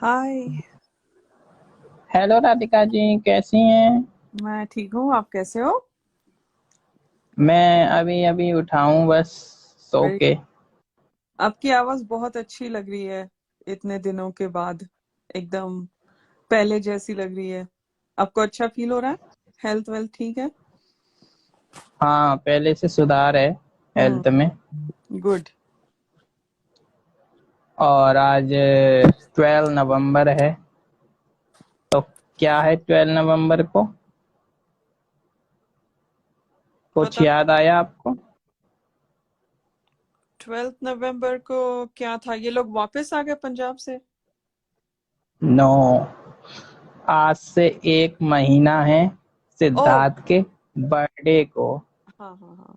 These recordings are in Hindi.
हाय। हेलो राधिका जी, कैसी हैं? मैं ठीक हूँ, आप कैसे हो? मैं अभी अभी उठा हूँ, बस सो वेरी। के। आपकी आवाज बहुत अच्छी लग रही है इतने दिनों के बाद। एकदम पहले जैसी लग रही है। आपको अच्छा फील हो रहा है? हेल्थ वेल्थ ठीक है? हाँ, पहले से सुधार है हम्म। हेल्थ में। गुड। और आज 12 नवंबर है, तो क्या है 12 नवंबर को? कुछ पता। याद आया आपको? 12 नवंबर को क्या था? ये लोग वापस आ गए पंजाब से? नो, आज से 1 महीना है ओ। सिद्धार्थ के बर्थडे को। हाँ हाँ हाँ।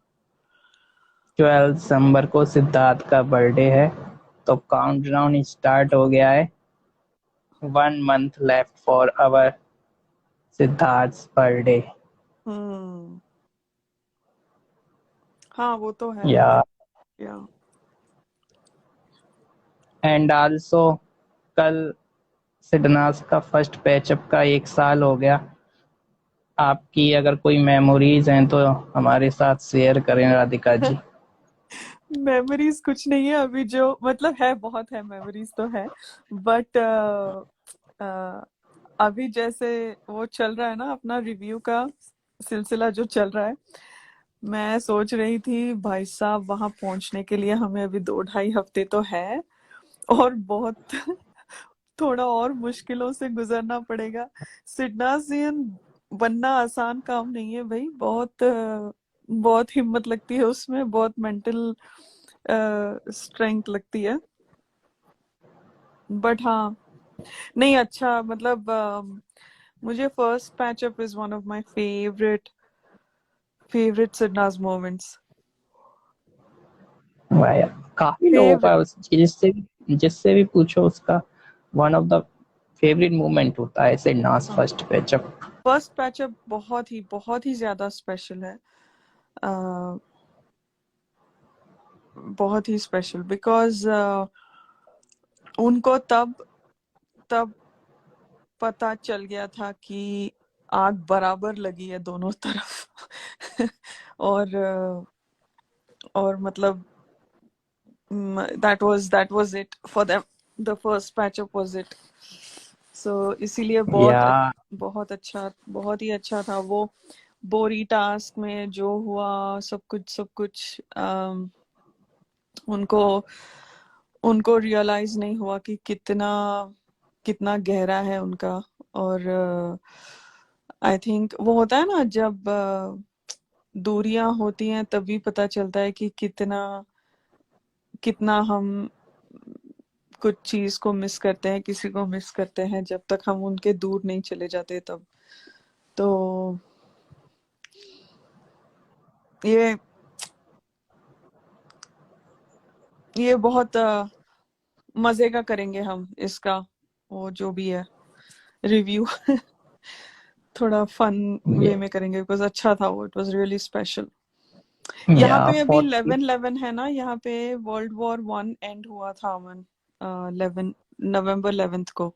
12 दिसंबर को सिद्धार्थ का बर्थडे है, तो काउंटडाउन स्टार्ट हो गया है। 1 month left for our Siddharth birthday. हम्म। हाँ वो तो है। या या। एंड आल्सो कल सिडनास का फर्स्ट पैचअप का 1 साल हो गया। आपकी अगर कोई मेमोरीज हैं तो हमारे साथ शेयर करें राधिका जी। मेमोरीज कुछ नहीं है अभी, जो मतलब है बहुत है, मेमोरीज तो है। बट अभी जैसे वो चल रहा है ना, अपना रिव्यू का सिलसिला जो चल रहा है। मैं सोच रही थी भाई साहब, वहां पहुंचने के लिए हमें अभी 2 ढाई हफ्ते तो है। और बहुत थोड़ा और मुश्किलों से गुजरना पड़ेगा। सिडनासियन बनना आसान काम नहीं है भाई। बहुत बहुत हिम्मत लगती है उसमें, बहुत मेंटल स्ट्रेंथ लगती है। बट हाँ, नहीं अच्छा मतलब मुझे first patch up is one of my favourite Sidnaaz moments. भाई, काफी लोगों का फेवरेट। जिससे जिससे भी पूछो उसका one of the favourite moment होता है सिडनास हाँ, फर्स्ट पैचअप। फर्स्ट पैचअप बहुत ही ज्यादा स्पेशल है। अ, बहुत ही स्पेशल बिकॉज उनको तब तब पता चल गया था कि आग बराबर लगी है दोनों तरफ। और और मतलब that was it for them. The first patch up was it. सो इसीलिए या बहुत अच्छा, बहुत ही अच्छा था वो। बोरी टास्क में जो हुआ, सब कुछ उनको उनको रियलाइज नहीं हुआ कि कितना कितना गहरा है उनका। और आई थिंक वो होता है ना, जब दूरियां होती हैं तभी पता चलता है कि कितना कितना हम कुछ चीज को मिस करते हैं, किसी को मिस करते हैं, जब तक हम उनके दूर नहीं चले जाते तब। तो ये ये बहुत मजे का करेंगे हम इसका, वो जो भी है रिव्यू। थोड़ा फन वे में करेंगे बिकॉज अच्छा था वो, इट वाज रियली स्पेशल। यहाँ या पे अभी 40। 11/11 है ना, यहाँ पे वर्ल्ड वॉर 1 एंड हुआ था अमन, 11 नवंबर 11th को।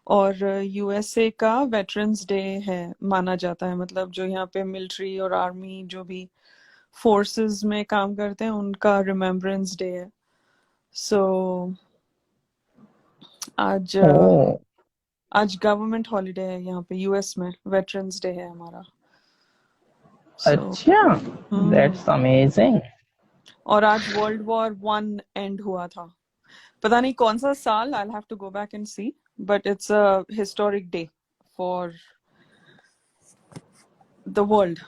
और यूएसए का वेटरन्स डे है माना जाता है, मतलब जो यहाँ पे मिलिट्री और आर्मी जो भी फोर्सेस में काम करते हैं उनका रिमेम्बरेंस डे है। सो आज ओ, आज गवर्नमेंट हॉलीडे है यहाँ पे, यूएस में वेटरन्स डे है हमारा। सो अच्छा, हम्म। That's amazing. और आज वर्ल्ड वॉर 1 एंड हुआ था। पता नहीं कौन सा साल, I have to go back and see. But it's a historic day for the world.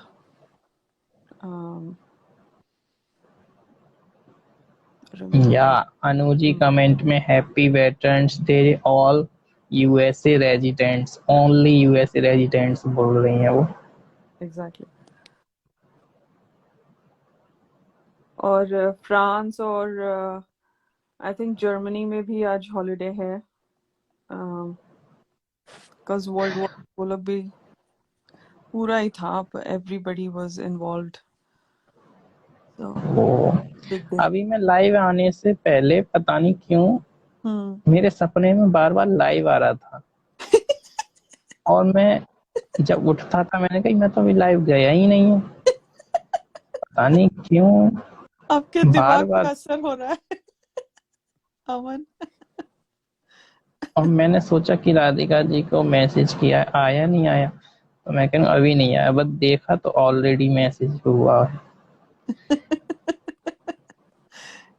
Yeah remember. Anuji comment में happy Veterans Day all USA residents, only USA residents बोल रही हैं वो। एग्जैक्टली। और फ्रांस और आई थिंक जर्मनी में भी आज हॉलीडे है, बिकॉज वर्ल्ड वॉर वो लोग भी पूरा ही था, एवरीबडी वाज इन्वॉल्व्ड। सो वो बिग डे। अभी मैं लाइव आने से पहले पता नहीं क्यों मेरे सपने में बार बार लाइव आ रहा था, और मैं जब उठता था मैंने कहा मैं तो अभी लाइव गया ही नहीं हूँ, पता नहीं क्यों आपके बार दिमाग पे बार। असर हो रहा है अमन। और मैंने सोचा कि राधिका जी को मैसेज किया, आया नहीं आया, तो मैं कहूँ अभी नहीं आया, बस देखा तो ऑलरेडी मैसेज हुआ है।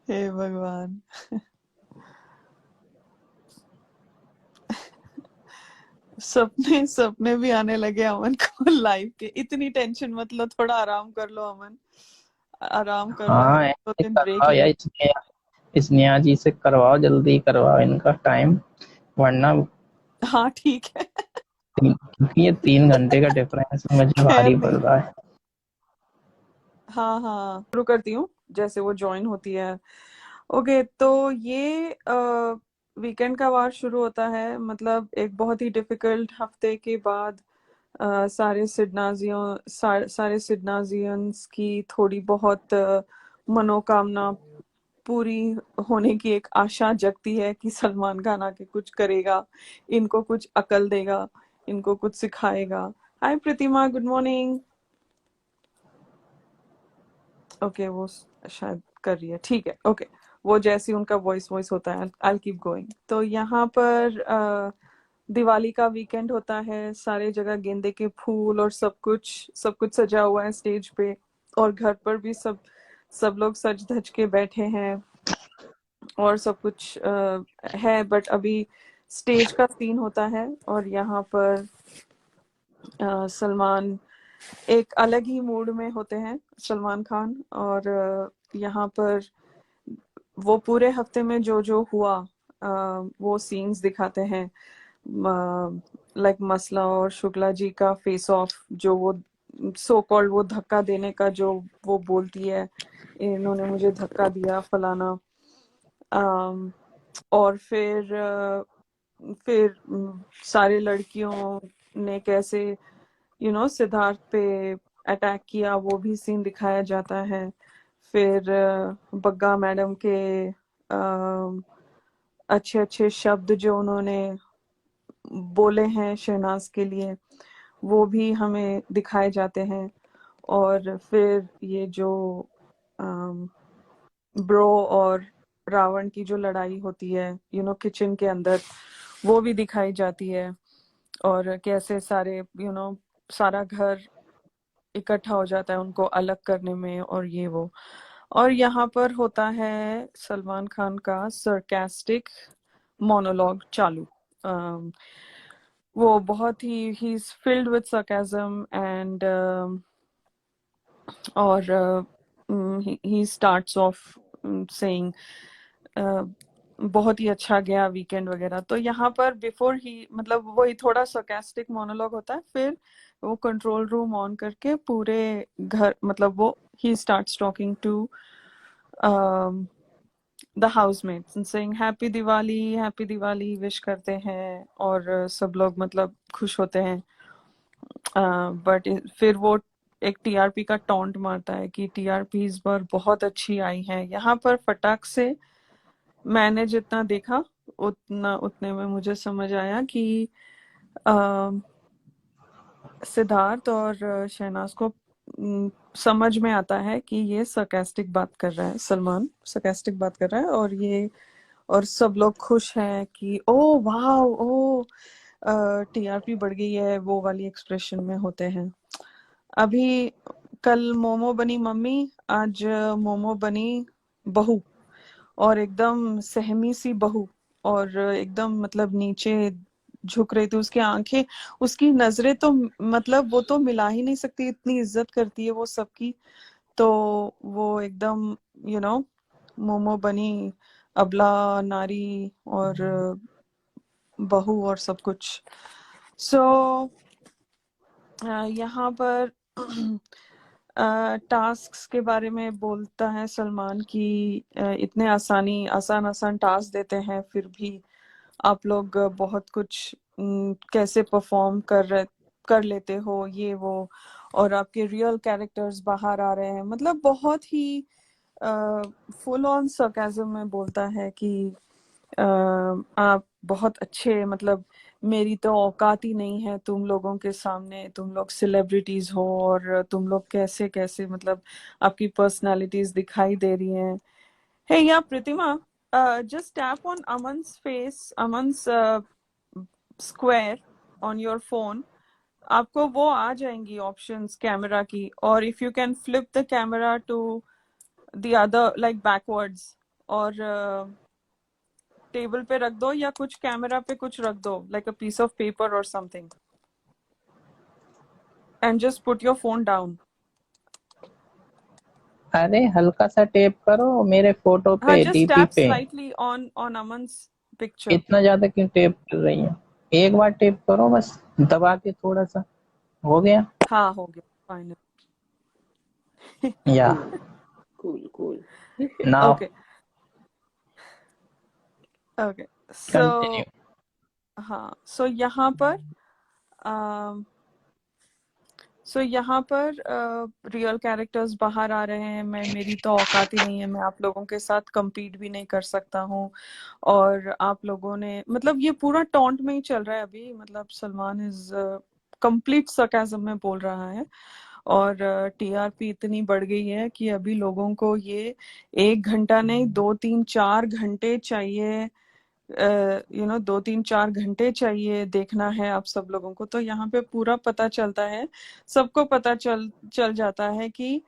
हे भगवान। सपने सपने भी आने लगे अमन को लाइव के। इतनी टेंशन मत लो, थोड़ा आराम कर लो अमन, आराम कर लो, हाँ, एक दो ऐसे दिन ब्रेक करवाओ ले यार, लो। स्नेहा जी से करवाओ, जल्दी करवाओ इनका टाइम, वरना हाँ ठीक है। क्योंकि ये 3 घंटे का डिफरेंस मुझे खैर भारी पड़ नहीं, रहा है। हाँ हाँ शुरू करती हूँ जैसे वो ज्वाइन होती है। ओके, तो ये वीकेंड का वार शुरू होता है, मतलब एक बहुत ही डिफिकल्ट हफ्ते के बाद सारे सिडनाजियंस की थोड़ी बहुत मनोकामना पूरी होने की एक आशा जगती है कि सलमान खान आके कुछ करेगा, इनको कुछ अकल देगा, इनको कुछ सिखाएगा। हाय प्रतिमा, गुड मॉर्निंग। ओके, वो शायद कर रही है, ठीक है, ओके। वो जैसी उनका वॉइस वॉइस होता है, आई कीप गोइंग। तो यहाँ पर दिवाली का वीकेंड होता है, सारे जगह गेंदे के फूल और सब कुछ सजा हुआ है स्टेज पे, और घर पर भी सब लोग सज धज के बैठे हैं, और सब कुछ है। बट अभी स्टेज का सीन होता है, और यहाँ पर सलमान एक अलग ही मूड में होते हैं, सलमान खान। और यहाँ पर वो पूरे हफ्ते में जो जो हुआ वो सीन्स दिखाते हैं, लाइक मसला और शुक्ला जी का फेस ऑफ, जो वो सो कॉल्ड वो धक्का देने का जो वो बोलती है, इन्होंने मुझे धक्का दिया फलाना। अम, और फिर सारे लड़कियों ने कैसे सिद्धार्थ पे अटैक किया, वो भी सीन दिखाया जाता है। फिर बग्गा मैडम के अच्छे अच्छे शब्द जो उन्होंने बोले हैं शहनाज के लिए, वो भी हमें दिखाए जाते हैं। और फिर ये जो ब्रो और रावण की जो लड़ाई होती है किचन के अंदर, वो भी दिखाई जाती है। और कैसे सारे सारा घर इकट्ठा हो जाता है उनको अलग करने में, और ये वो। और यहाँ पर होता है सलमान खान का सरकास्टिक मोनोलॉग चालू। अम, वो बहुत he is filled with sarcasm and और ही स्टार्ट्स ऑफ सेइंग बहुत ही अच्छा गया वीकेंड वगैरह। तो यहाँ पर बिफोर ही मतलब वही थोड़ा sarcastic मोनोलॉग होता है, फिर वो कंट्रोल रूम ऑन करके पूरे घर, मतलब वो ही starts talking to the housemates and saying happy Diwali wish करते हैं, और सब लोग मतलब खुश होते हैं। बट फिर वो एक टीआरपी का टॉन्ट मारता है कि टीआरपी इस बार बहुत अच्छी आई है। यहाँ पर फटाक से मैंने जितना देखा उतने में मुझे समझ आया कि सिद्धार्थ और शहनाज को समझ में आता है कि ये सरकास्टिक बात कर रहा है, सलमान सरकास्टिक बात कर रहा है, और ये और सब लोग खुश हैं कि ओ वाह, ओ टीआरपी बढ़ गई है, वो वाली एक्सप्रेशन में होते हैं। अभी कल मोमो बनी मम्मी, आज मोमो बनी बहू, और एकदम सहमी सी बहू, और एकदम मतलब नीचे झुक रही थी उसकी आंखें, उसकी नजरें तो मतलब वो तो मिला ही नहीं सकती, इतनी इज्जत करती है वो सबकी। तो वो एकदम यू नो मोमो बनी अबला नारी और बहू और सब कुछ। सो यहाँ पर टास्क के बारे में बोलता है सलमान की इतने आसान आसान टास्क देते हैं, फिर भी आप लोग बहुत कुछ कैसे परफॉर्म कर लेते हो, ये वो, और आपके रियल कैरेक्टर्स बाहर आ रहे हैं। मतलब बहुत ही फुल ऑन सरकाज़म में बोलता है कि आप बहुत अच्छे, मतलब मेरी तो औकात ही नहीं है तुम लोगों के सामने, तुम लोग सेलिब्रिटीज हो और तुम लोग कैसे कैसे, मतलब आपकी पर्सनालिटीज दिखाई दे रही हैं। हे या प्रतिमा, just tap on Aman's face, Aman's square on your phone. आपको वो आ जाएंगी ऑप्शंस कैमरा की, और if you can flip the camera to the other like backwards, और टेबल पे रख दो या कुछ कैमरा पे कुछ रख दो, like a piece of paper और something, and just put your phone down. अरे हल्का सा टेप करो मेरे फोटो हाँ, पे, जस्ट डीपी टैप पे। Slightly on on Aman's picture. इतना ज्यादा क्यों टेप कर रही है? एक बार टेप करो बस, दबा के थोड़ा सा, हो गया। हाँ, हो गया फाइनल। या Cool, cool, cool. Now okay, okay, so continue. हाँ, सो यहाँ पर यहाँ पर रियल कैरेक्टर्स बाहर आ रहे हैं। मेरी तो औकात ही नहीं है, मैं आप लोगों के साथ compete भी नहीं कर सकता हूँ। और आप लोगों ने, मतलब ये पूरा टॉन्ट में ही चल रहा है अभी, मतलब सलमान इज कंप्लीट सरकाज़म में बोल रहा है। और टीआरपी इतनी बढ़ गई है कि अभी लोगों को ये 1 घंटा नहीं, 2 3 4 घंटे चाहिए, 2 3 4 घंटे चाहिए देखना है आप सब लोगों को। तो यहाँ पे पूरा पता चलता है, सबको पता चल जाता है कि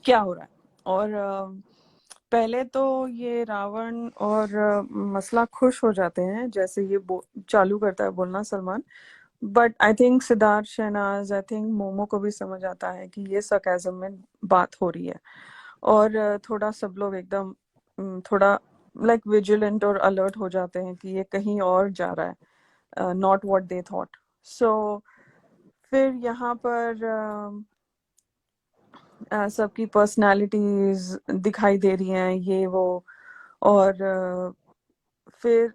क्या हो रहा है। और पहले तो ये रावण और मसला खुश हो जाते हैं जैसे ये चालू करता है बोलना Salman. But I think Sidharth, Shehnaaz, I think Momo को भी समझ आता है कि ये सरकाज़म में बात हो रही है। और थोड़ा सब लोग एकदम थोड़ा लाइक विजिलेंट और अलर्ट हो जाते हैं कि ये कहीं और जा रहा है, नॉट व्हाट दे थॉट। सो फिर यहाँ पर सबकी पर्सनालिटीज दिखाई दे रही हैं, ये वो। और फिर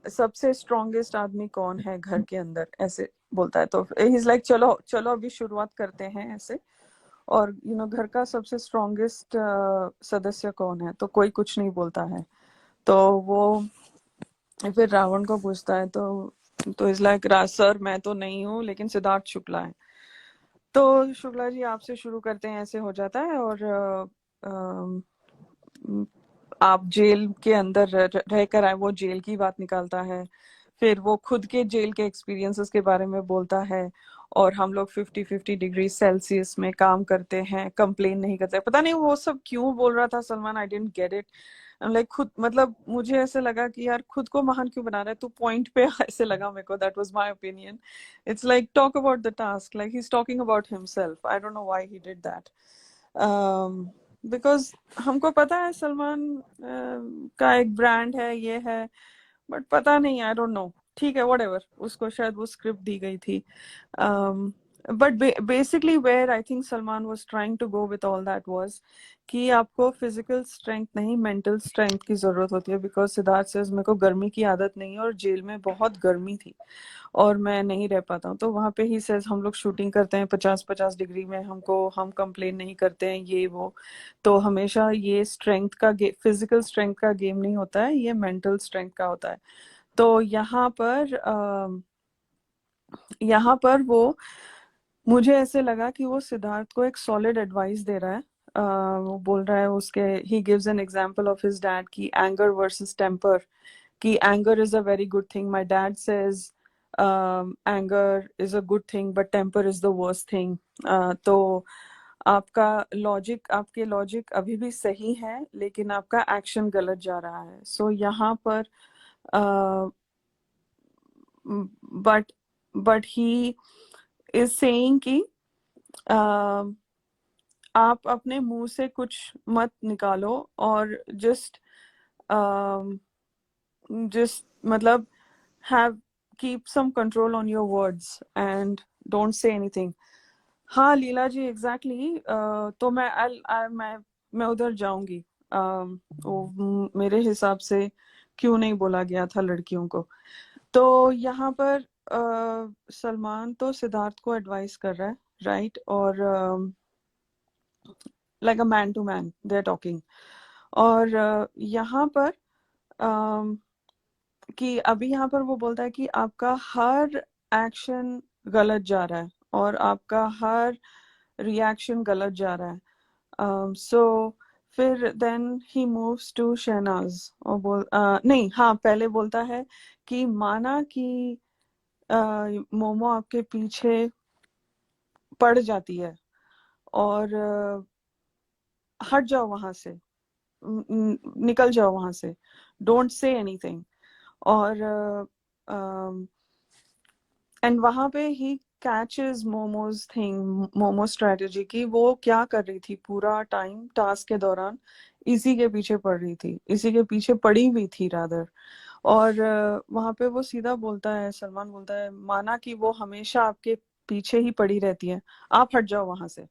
सबसे स्ट्रॉन्गेस्ट आदमी कौन है घर के अंदर, ऐसे बोलता है। तो ही इज लाइक चलो चलो अभी शुरुआत करते हैं ऐसे। और घर का सबसे स्ट्रॉन्गेस्ट सदस्य कौन है, तो कोई कुछ नहीं बोलता है। तो वो फिर रावण को पूछता है, तो इज लाइक सर मैं तो नहीं हूँ, लेकिन सिद्धार्थ शुक्ला है। तो शुक्ला जी आपसे शुरू करते हैं, ऐसे हो जाता है। और आप जेल के अंदर रहकर आए, वो जेल की बात निकालता है। फिर वो खुद के जेल के एक्सपीरियंसेस के बारे में बोलता है। और हम लोग 50-50 डिग्री सेल्सियस में काम करते हैं, कंप्लेन नहीं करते। पता नहीं वो सब क्यों बोल रहा था सलमान, आई डेंट गेट इट। लाइक खुद, मतलब मुझे ऐसे लगा कि यार खुद को महान क्यों बना रहा है तू पॉइंट पे। ऐसे लगा मेरे को, that was my opinion. It's like talk about the task, like he is talking about himself. I don't know why he did that. Because हमको पता है सलमान का एक ब्रांड है, ये है। बट पता नहीं, आई डोंट नो। ठीक है, व्हाटएवर, उसको शायद वो स्क्रिप्ट दी गई थी। But basically where I think Salman was trying to go with all that was कि आपको फिजिकल स्ट्रेंथ नहीं, मेंटल स्ट्रेंथ की जरूरत होती है। बिकॉज सिद्धार्थ सेज मेरे को गर्मी की आदत नहीं है और जेल में बहुत गर्मी थी और मैं नहीं रह पाता हूँ। तो वहां पे ही सेज हम लोग शूटिंग करते हैं 50-50 डिग्री में, हम कंप्लेन नहीं करते हैं, ये वो। तो हमेशा ये स्ट्रेंथ का फिजिकल स्ट्रेंथ का गेम नहीं होता है, ये मेंटल स्ट्रेंथ का होता है। तो यहाँ पर वो, मुझे ऐसे लगा कि वो सिद्धार्थ को एक सॉलिड एडवाइस दे रहा है। वो बोल रहा है उसके, ही gives an example of his dad की एंगर वर्सेस टेम्पर, कि anger is a very good thing. My dad says anger is a good thing but temper is the worst thing. तो आपके लॉजिक अभी भी सही है, लेकिन आपका एक्शन गलत जा रहा है। सो यहाँ पर but but he is saying कि आप अपने मुंह से कुछ मत निकालो और जस्ट मतलब have keep some control on your words and don't say anything. हाँ लीला जी, एग्जैक्टली तो मैं उधर जाऊंगी। मेरे हिसाब से क्यों नहीं बोला गया था लड़कियों को। तो यहाँ पर सलमान तो सिद्धार्थ को एडवाइस कर रहा है, राइट। और like a man to man they are talking. और यहाँ पर अम, कि अभी यहाँ पर वो बोलता है कि आपका हर एक्शन गलत जा रहा है और आपका हर रिएक्शन गलत जा रहा है। सो फिर then he moves to Shehnaaz और नहीं, हाँ, पहले बोलता है कि माना कि मोमो आपके पीछे पड़ जाती है और हट जाओ वहां से, निकल जाओ वहां से, डोंट से एनीथिंग। और एंड वहां पे he catches momos thing, momo strategy की वो क्या कर रही थी पूरा टाइम टास्क के दौरान, इसी के पीछे पड़ रही थी, इसी के पीछे पड़ी हुई थी रादर। और वहां पे वो सीधा बोलता है, सलमान बोलता है, माना कि वो हमेशा आपके पीछे ही पड़ी रहती है, आप हट जाओ वहां से,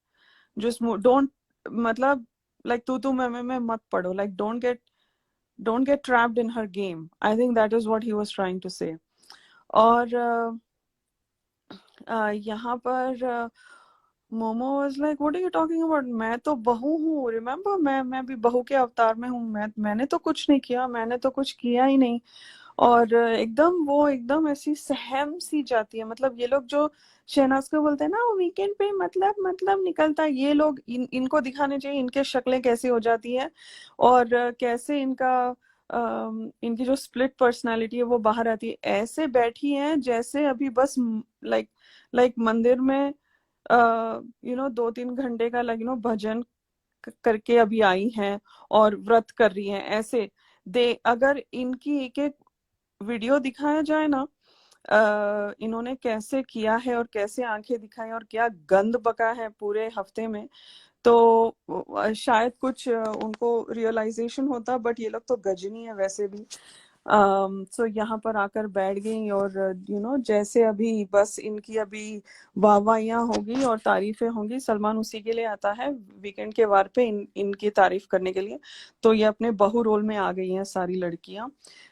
जस्ट डोंट, मतलब लाइक तू मैं मत पढ़ो, like don't get trapped in her game. I think that is what he was trying to say. और यहाँ पर Momo was like, what are you talking about, मैं तो बहू हूँ, रिमेम्बर, मैं भी बहू के अवतार में हूँ, मैंने तो कुछ नहीं किया, मैंने तो कुछ किया ही नहीं। और एकदम ऐसी सहम सी जाती है, मतलब ये लोग जो शहनाज को बोलते हैं ना वो वीकेंड पे मतलब निकलता है, ये लोग इनको दिखाने चाहिए इनके शक्लें कैसी हो जाती है और कैसे इनकी जो स्प्लिट पर्सनालिटी है वो बाहर आती है, ऐसे बैठी हैं जैसे अभी बस लाइक लाइक मंदिर में 2-3 घंटे का भजन करके अभी आई हैं और व्रत कर रही हैं ऐसे। दे अगर इनकी एक एक वीडियो दिखाया जाए ना, इन्होंने कैसे किया है और कैसे आंखें दिखाई और क्या गंद बका है पूरे हफ्ते में, तो शायद कुछ उनको रियलाइजेशन होता, बट ये लोग तो गजनी है वैसे भी। सो यहाँ पर आकर बैठ गई और जैसे अभी बस इनकी अभी वाहवाहियां होगी और तारीफें होंगी, सलमान उसी के लिए आता है वीकेंड के वार पे इनकी तारीफ करने के लिए। तो ये अपने बहू रोल में आ गई हैं सारी लड़कियां,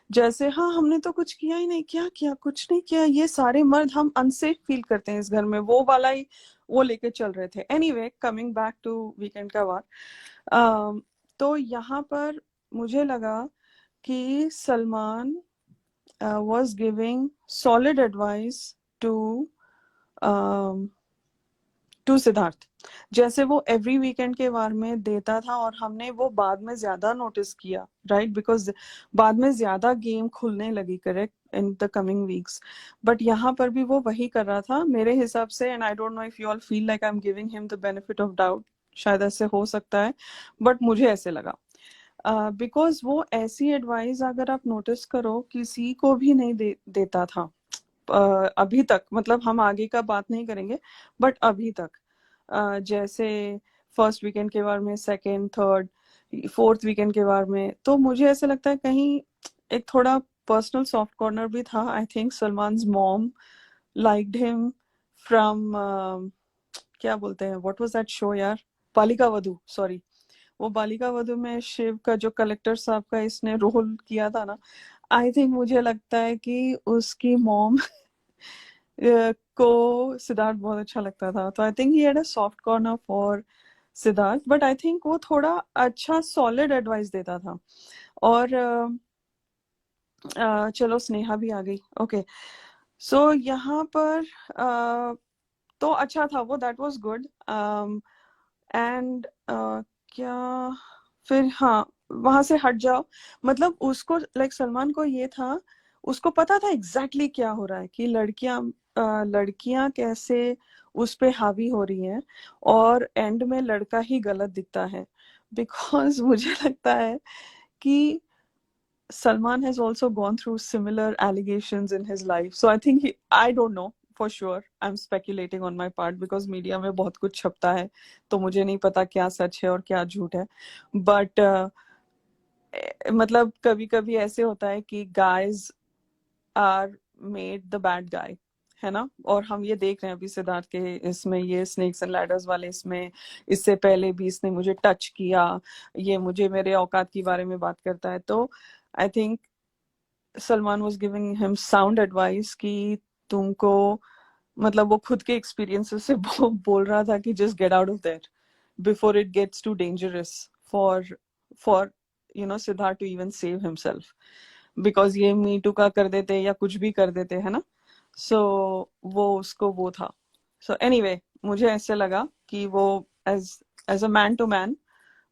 जैसे हाँ हमने तो कुछ किया ही नहीं, क्या किया, कुछ नहीं किया, ये सारे मर्द हम अनसेफ फील करते हैं इस घर में, वो वाला ही वो लेके चल रहे थे। Anyway, coming back to weekend का वार, तो यहाँ पर मुझे लगा कि Salman was giving solid advice to to Sidharth, जैसे वो एवरी वीकेंड के वार में देता था और हमने वो बाद में ज्यादा नोटिस किया, राइट, बिकॉज बाद में ज्यादा गेम खुलने लगी, correct, in the coming weeks. But यहाँ पर भी वो वही कर रहा था मेरे हिसाब से, and I don't know if you all feel like I am giving him the benefit of doubt, शायद ऐसे हो सकता है, बट मुझे ऐसे लगा। बिकॉज वो ऐसी एडवाइस अगर आप नोटिस करो किसी को भी नहीं देता था अभी तक, मतलब हम आगे का बात नहीं करेंगे, बट अभी तक जैसे फर्स्ट वीकेंड के बारे में, सेकेंड, थर्ड, फोर्थ वीकेंड के बारे में, तो मुझे ऐसे लगता है कहीं एक थोड़ा पर्सनल सॉफ्ट कॉर्नर भी था। I think Salman's mom liked him from, क्या बोलते हैं, व्हाट वाज दैट शो यार, बालिका वधू, सॉरी, वो बालिका वधू में शिव का जो कलेक्टर साहब का इसने रोल किया था ना, आई थिंक मुझे लगता है कि उसकी मॉम को सिद्धार्थ बहुत अच्छा लगता था, तो I think he had a soft corner for Siddharth, but I think वो थोड़ा अच्छा सॉलिड एडवाइस देता था। और चलो स्नेहा भी आ गई, ओके। सो यहाँ पर तो अच्छा था वो, दैट वाज गुड। एंड क्या, फिर हाँ, वहां से हट जाओ, मतलब उसको लाइक सलमान को ये था, उसको पता था एग्जैक्टली क्या हो रहा है कि लड़कियां कैसे उस पे हावी हो रही हैं और एंड में लड़का ही गलत दिखता है। बिकॉज मुझे लगता है कि Salman has also gone through similar allegations in his life. So I think I don't know for sure. I'm speculating on my part because media में बहुत कुछ छपता है, तो मुझे नहीं पता क्या सच है और क्या झूठ है। But मतलब कभी कभी ऐसे होता है कि guys are made the bad guy, है ना, और हम ये देख रहे हैं अभी सिद्धार्थ के इसमें, ये स्नेक्स एंड लैडर्स वाले इसमें, इससे पहले भी इसने मुझे टच किया, ये मुझे मेरे औकात के बारे में बात करता है। तो आई think Salman was giving him sound advice कि तुमको, मतलब वो खुद के एक्सपीरियंसेस से बोल रहा था कि just get out of there before it gets too dangerous for for Sidharth to even save himself, because ये मी टू का कर देते या कुछ भी कर देते है ना. सो वो उसको वो था. सो एनीवे मुझे ऐसे लगा कि वो as as a man to man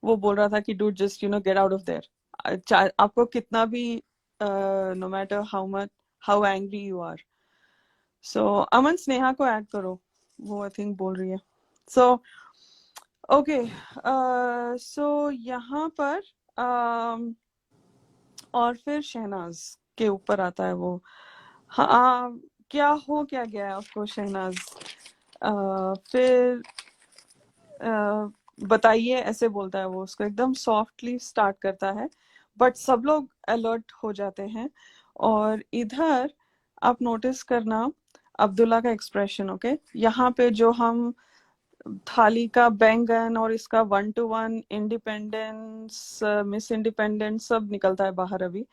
वो बोल रहा था कि dude just get out of there. आपको कितना भी no matter how angry you are. So Aman Sneha को ऐड करो, वो आई थिंक बोल रही है. सो ओके, सो यहाँ पर और फिर शहनाज के ऊपर आता है वो. हाँ, क्या गया है आपको शहनाज. फिर बताइए ऐसे बोलता है वो, उसको एकदम सॉफ्टली स्टार्ट करता है, बट सब लोग अलर्ट हो जाते हैं. और इधर आप नोटिस करना अब्दुल्ला का एक्सप्रेशन. ओके, यहाँ पे जो हम थाली का बैंगन और इसका 1-to-1 इंडिपेंडेंस मिस इंडिपेंडेंस सब निकलता है बाहर अभी.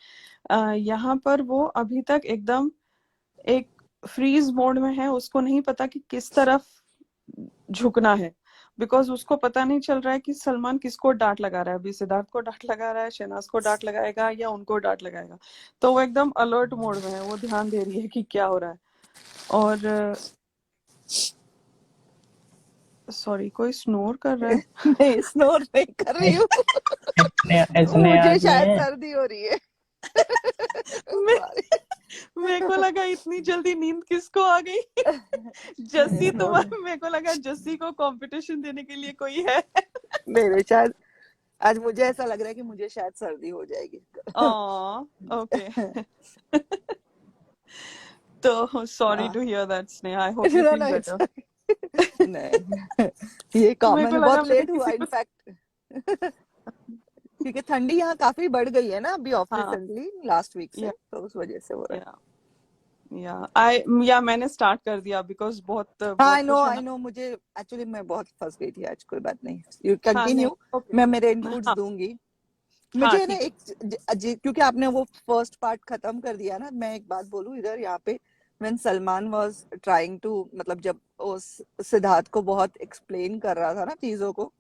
यहाँ पर वो अभी तक एकदम एक फ्रीज मोड में है. उसको नहीं पता कि किस तरफ झुकना है, बिकॉज उसको पता नहीं चल रहा है कि सलमान किसको डांट लगा रहा है. अभी सिद्धार्थ को डांट लगा रहा है, शहनाज को डांट लगाएगा या उनको डांट लगाएगा. तो वो एकदम अलर्ट मोड में है, वो ध्यान दे रही है कि क्या हो रहा है. और सॉरी, कोई स्नोर कर रहा है. नहीं, स्नोर नहीं कर रही हूँ. इसने मुझे आज शायद में सर्दी हो रही है. मैं मेरे को लगा इतनी जल्दी नींद किसको आ गई. जस्सी तुम्हारा, मेरे को लगा जस्सी को कंपटीशन देने के लिए कोई है. नहीं, शायद आज मुझे ऐसा लग रहा है कि मुझे शायद सर्दी हो जाएगी. ओके. तो sorry to hear that Sneha, I hope you No, feel no, better. नहीं, ये मेरे कॉमन को है, लगा बहुत मैंने लेट हुआ किसी को. इनफैक्ट. क्योंकि ठंडी यहाँ काफी बढ़ गई है ना अभी ऑफ हाँ, रिसेंटली लास्ट वीक से, या तो उस वजह से हो रहा है. या मैंने स्टार्ट कर दिया बिकॉज बहुत हाँ, बहुत कुछ है आई ना. नो, मुझे एक्चुअली मैं बहुत फंस गई थी आज. कोई बात नहीं, यू हाँ नहीं, कंटिन्यू. ओके. मैं मेरे इनपुट्स हाँ दूंगी. हाँ मुझे ना ठीक है. एक क्योंकि आपने वो फर्स्ट पार्ट खत्म कर दिया ना, मैं एक बात बोलूं इधर यहाँ पे. When Salman was trying to, मतलब जब वो सिद्धार्थ को बहुत एक्सप्लेन कर रहा था ना चीजों को,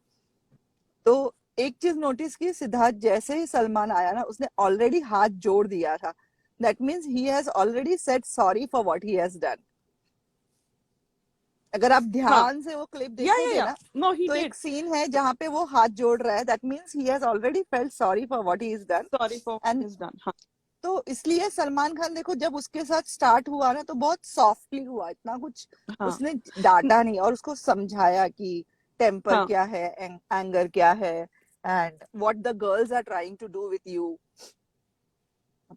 तो एक चीज नोटिस की, सिद्धार्थ जैसे ही सलमान आया ना, उसने ऑलरेडी हाथ जोड़ दिया था. That means he has already said sorry for what he has done. अगर आप हाँ, ध्यान से वो क्लिप या देखोगे ना, नो ही तो एक डिड. सीन है जहां पे वो हाथ जोड़ रहा है. That means he has already felt sorry for what he is done. Sorry for and is done. हाँ तो इसलिए सलमान खान देखो, जब उसके साथ स्टार्ट हुआ ना, तो बहुत सॉफ्टली हुआ, इतना कुछ हाँ उसने डांटा नहीं, और उसको समझाया कि टेम्पर हाँ क्या है, एंगर क्या है, and what the girls are trying to do with you.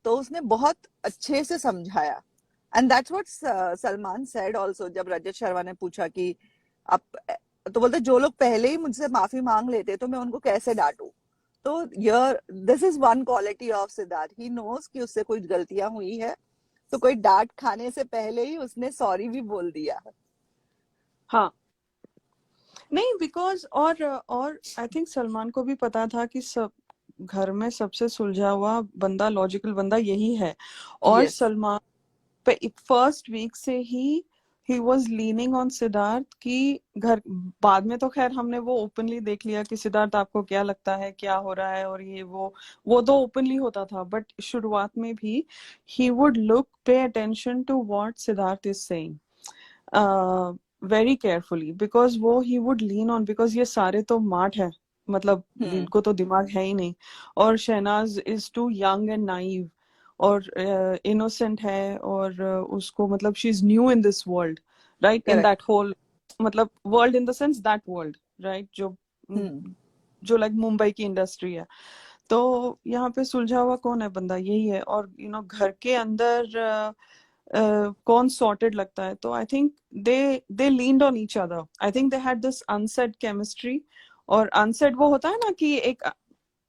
तो उसने बहुत अच्छे से समझाया. And that's what Salman said also, जब रजत शर्मा ने पूछा कि आप, तो बोलते जो लोग पहले ही मुझसे माफी मांग लेते तो मैं उनको कैसे डांटूं. तो यार, this is one quality of Siddharth. He knows कि उससे कोई गलतियां हुई है, तो कोई डांट खाने से पहले ही उसने सॉरी भी बोल दिया. हाँ. नहीं, बिकॉज और आई थिंक सलमान को भी पता था कि सब घर में सबसे सुलझा हुआ बंदा, लॉजिकल बंदा यही है. और यस. सलमान पे फर्स्ट वीक से ही वॉज लीनिंग ऑन सिद्धार्थ की घर. बाद में तो खैर हमने वो ओपनली देख लिया कि सिद्धार्थ आपको क्या लगता है क्या हो रहा है, और ये वो तो ओपनली होता था. बट शुरुआत में भी he would look pay attention to what Siddharth is saying very carefully, because वो he would lean on, because ये सारे तो मार्ट है, मतलब इनको तो दिमाग है ही नहीं. और Shehnaz is too young and naive और इनोसेंट है, और उसको मतलब she is new in this world, right, in correct. That whole, मतलब world in the sense that world, right, जो लाइक मुंबई की इंडस्ट्री है. तो यहाँ पे सुलझा हुआ कौन है बंदा, यही है. और घर के अंदर कौन सॉर्टेड लगता है. तो I think they leaned on each other. I think they had this unsaid chemistry. और अनसेड वो होता है ना कि एक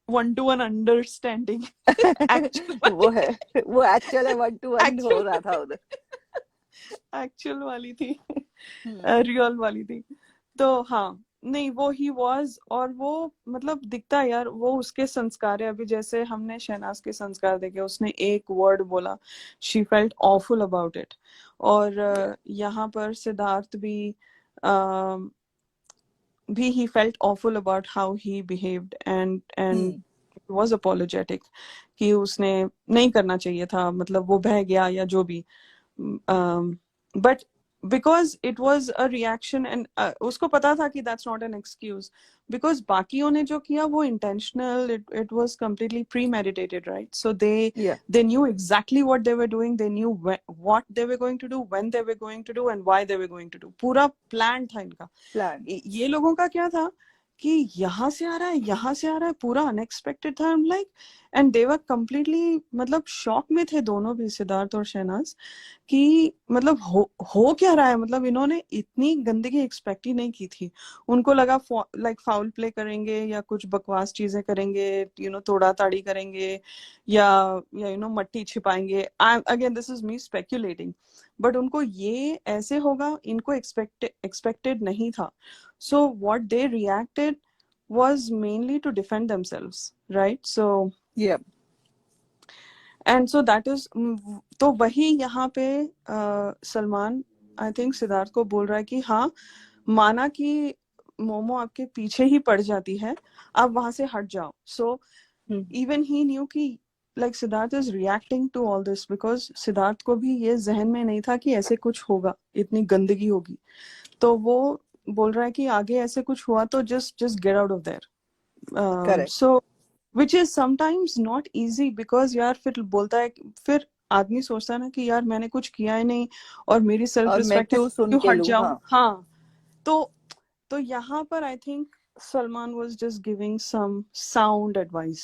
1-to-1 अंडरस्टैंडिंग. वो एक्चुअल है, वो एक्चुअल है, 1-to-1 हो एक्चुअल रहा था उधर. एक्चुअल वाली थी, हम्म. रियल वाली थी. तो हाँ, नहीं वो ही वॉज. और वो मतलब दिखता है यार, वो उसके संस्कार है. अभी जैसे हमने शहनाज के संस्कार देखे, उसने एक वर्ड बोला, she felt awful about it. और Yeah. यहाँ पर सिद्धार्थ भी he felt awful about how he behaved. And hmm. was apologetic कि उसने नहीं करना चाहिए था, मतलब वो बह गया या जो भी. But because it was a reaction and उसको पता था कि that's not an excuse, because बाकियों ने जो किया वो intentional, it was completely premeditated, right? So Yeah. they knew exactly what they were doing, they knew what they were going to do, when they were going to do, and why they were going to do. पूरा plan था इनका. Plan. ये लोगों का क्या था कि यहाँ से आ रहा है, यहाँ से आ रहा है, पूरा अनएक्सपेक्टेड था. I'm like, and they were completely, मतलब शॉक में थे दोनों भी, सिद्धार्थ और शहनाज, कि मतलब हो क्या रहा है. मतलब इन्होंने इतनी गंदगी एक्सपेक्ट ही नहीं की थी. उनको लगा लाइक फाउल प्ले करेंगे या कुछ बकवास चीजें करेंगे, तोड़ा ताड़ी करेंगे या मट्टी छिपाएंगे. Again this is me speculating, but उनको ये ऐसे होगा इनको एक्सपेक्टेड नहीं था. So what they reacted was mainly to defend themselves, right? So Yeah. And so that is, तो वही यहाँ पे सलमान आई थिंक सिद्धार्थ को बोल रहा है कि हाँ, माना कि मोमो आपके पीछे ही पड़ जाती है, आप वहां से हट जाओ. सो इवन ही न्यू कि like Sidharth is reacting to all this because Sidharth को भी ये जहन में नहीं था कि ऐसे कुछ होगा, इतनी गंदगी होगी. तो वो बोल रहा है कि आगे ऐसे कुछ हुआ तो just get out of there. Correct. So which is sometimes not easy because यार फिर बोलता है, फिर आदमी सोचता है ना कि यार मैंने कुछ किया ही नहीं और मेरी सेल्फ और मैं रिस्पेक्ट है, क्यों सुन क्यों के हट लूं. जाऊं. हाँ. हाँ. तो यहाँ पर आई think Salman was just giving some sound advice.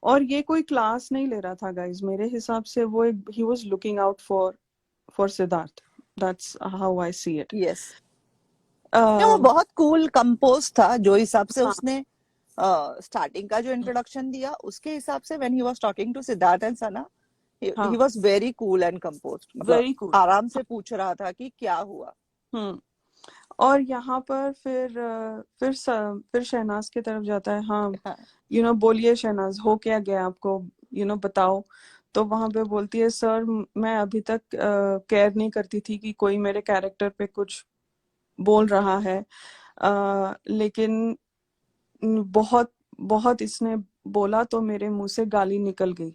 और ये कोई क्लास नहीं ले रहा था गाइज, मेरे हिसाब से वो he was looking out for Siddharth. That's how I see it. Yes. वो बहुत कूल कंपोज था जो हिसाब से हाँ. उसने स्टार्टिंग का जो इंट्रोडक्शन दिया उसके हिसाब से when he was talking to Siddharth and Sana, हाँ. he was very cool and composed. मतलब Very cool. आराम से पूछ रहा था कि क्या हुआ. और यहाँ पर फिर शहनाज की तरफ जाता है. हाँ, बोलिए शहनाज, हो क्या गया आपको, बताओ. तो वहां पे बोलती है, सर मैं अभी तक केयर नहीं करती थी कि कोई मेरे कैरेक्टर पे कुछ बोल रहा है, लेकिन बहुत बहुत इसने बोला तो मेरे मुंह से गाली निकल गई.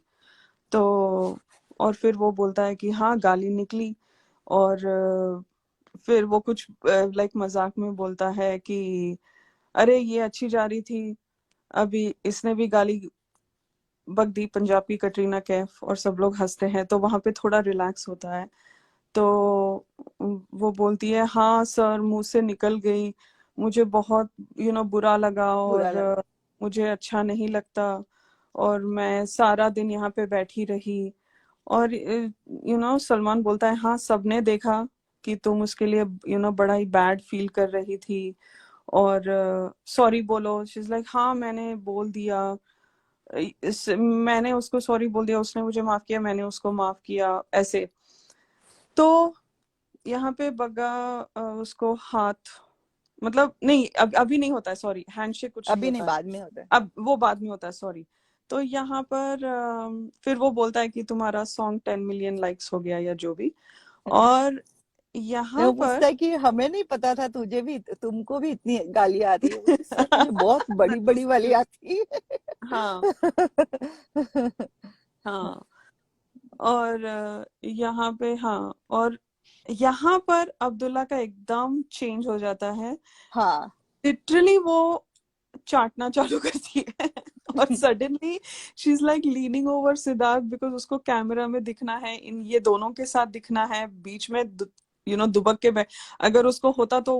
तो और फिर वो बोलता है कि हाँ गाली निकली. और फिर वो कुछ लाइक मजाक में बोलता है कि अरे ये अच्छी जा रही थी, अभी इसने भी गाली बक दी, पंजाब की कटरीना कैफ, और सब लोग हंसते हैं. तो वहां पे थोड़ा रिलैक्स होता है. तो वो बोलती है, हाँ सर मुंह से निकल गई, मुझे बहुत बुरा लगा और मुझे अच्छा नहीं लगता और मैं सारा दिन यहाँ पे बैठी रही. और सलमान बोलता है, हाँ सबने देखा कि तुम उसके लिए बड़ा ही बैड फील कर रही थी और सॉरी बोलो. शी इज लाइक, हाँ मैंने बोल दिया, मैंने उसको सॉरी बोल दिया, उसने मुझे माफ किया, मैंने उसको माफ किया, ऐसे. तो यहाँ पे बग्गा उसको हाथ, मतलब नहीं अभी नहीं होता है, सॉरी, हैंडशेक कुछ अभी नहीं नहीं, होता है, बाद में होता है. अब वो बाद में होता है, सॉरी. तो यहाँ पर फिर वो बोलता है कि तुम्हारा सॉन्ग 10 मिलियन लाइक्स हो गया या जो भी. और यहाँ वो पर पूछता है कि हमें नहीं पता था तुमको भी इतनी गालियां आती है. सर मुझे बहुत बड़ी बड़ी वाली आती है. हाँ. हाँ. और यहाँ पे, हाँ, और यहाँ पर अब्दुल्ला का एकदम चेंज हो जाता है. हाँ. लिटरली वो चाटना चालू करती है और suddenly she is like leaning over Siddharth because उसको कैमरा में दिखना है, इन ये दोनों के साथ दिखना है, बीच में दुबक के बैठ. अगर उसको होता तो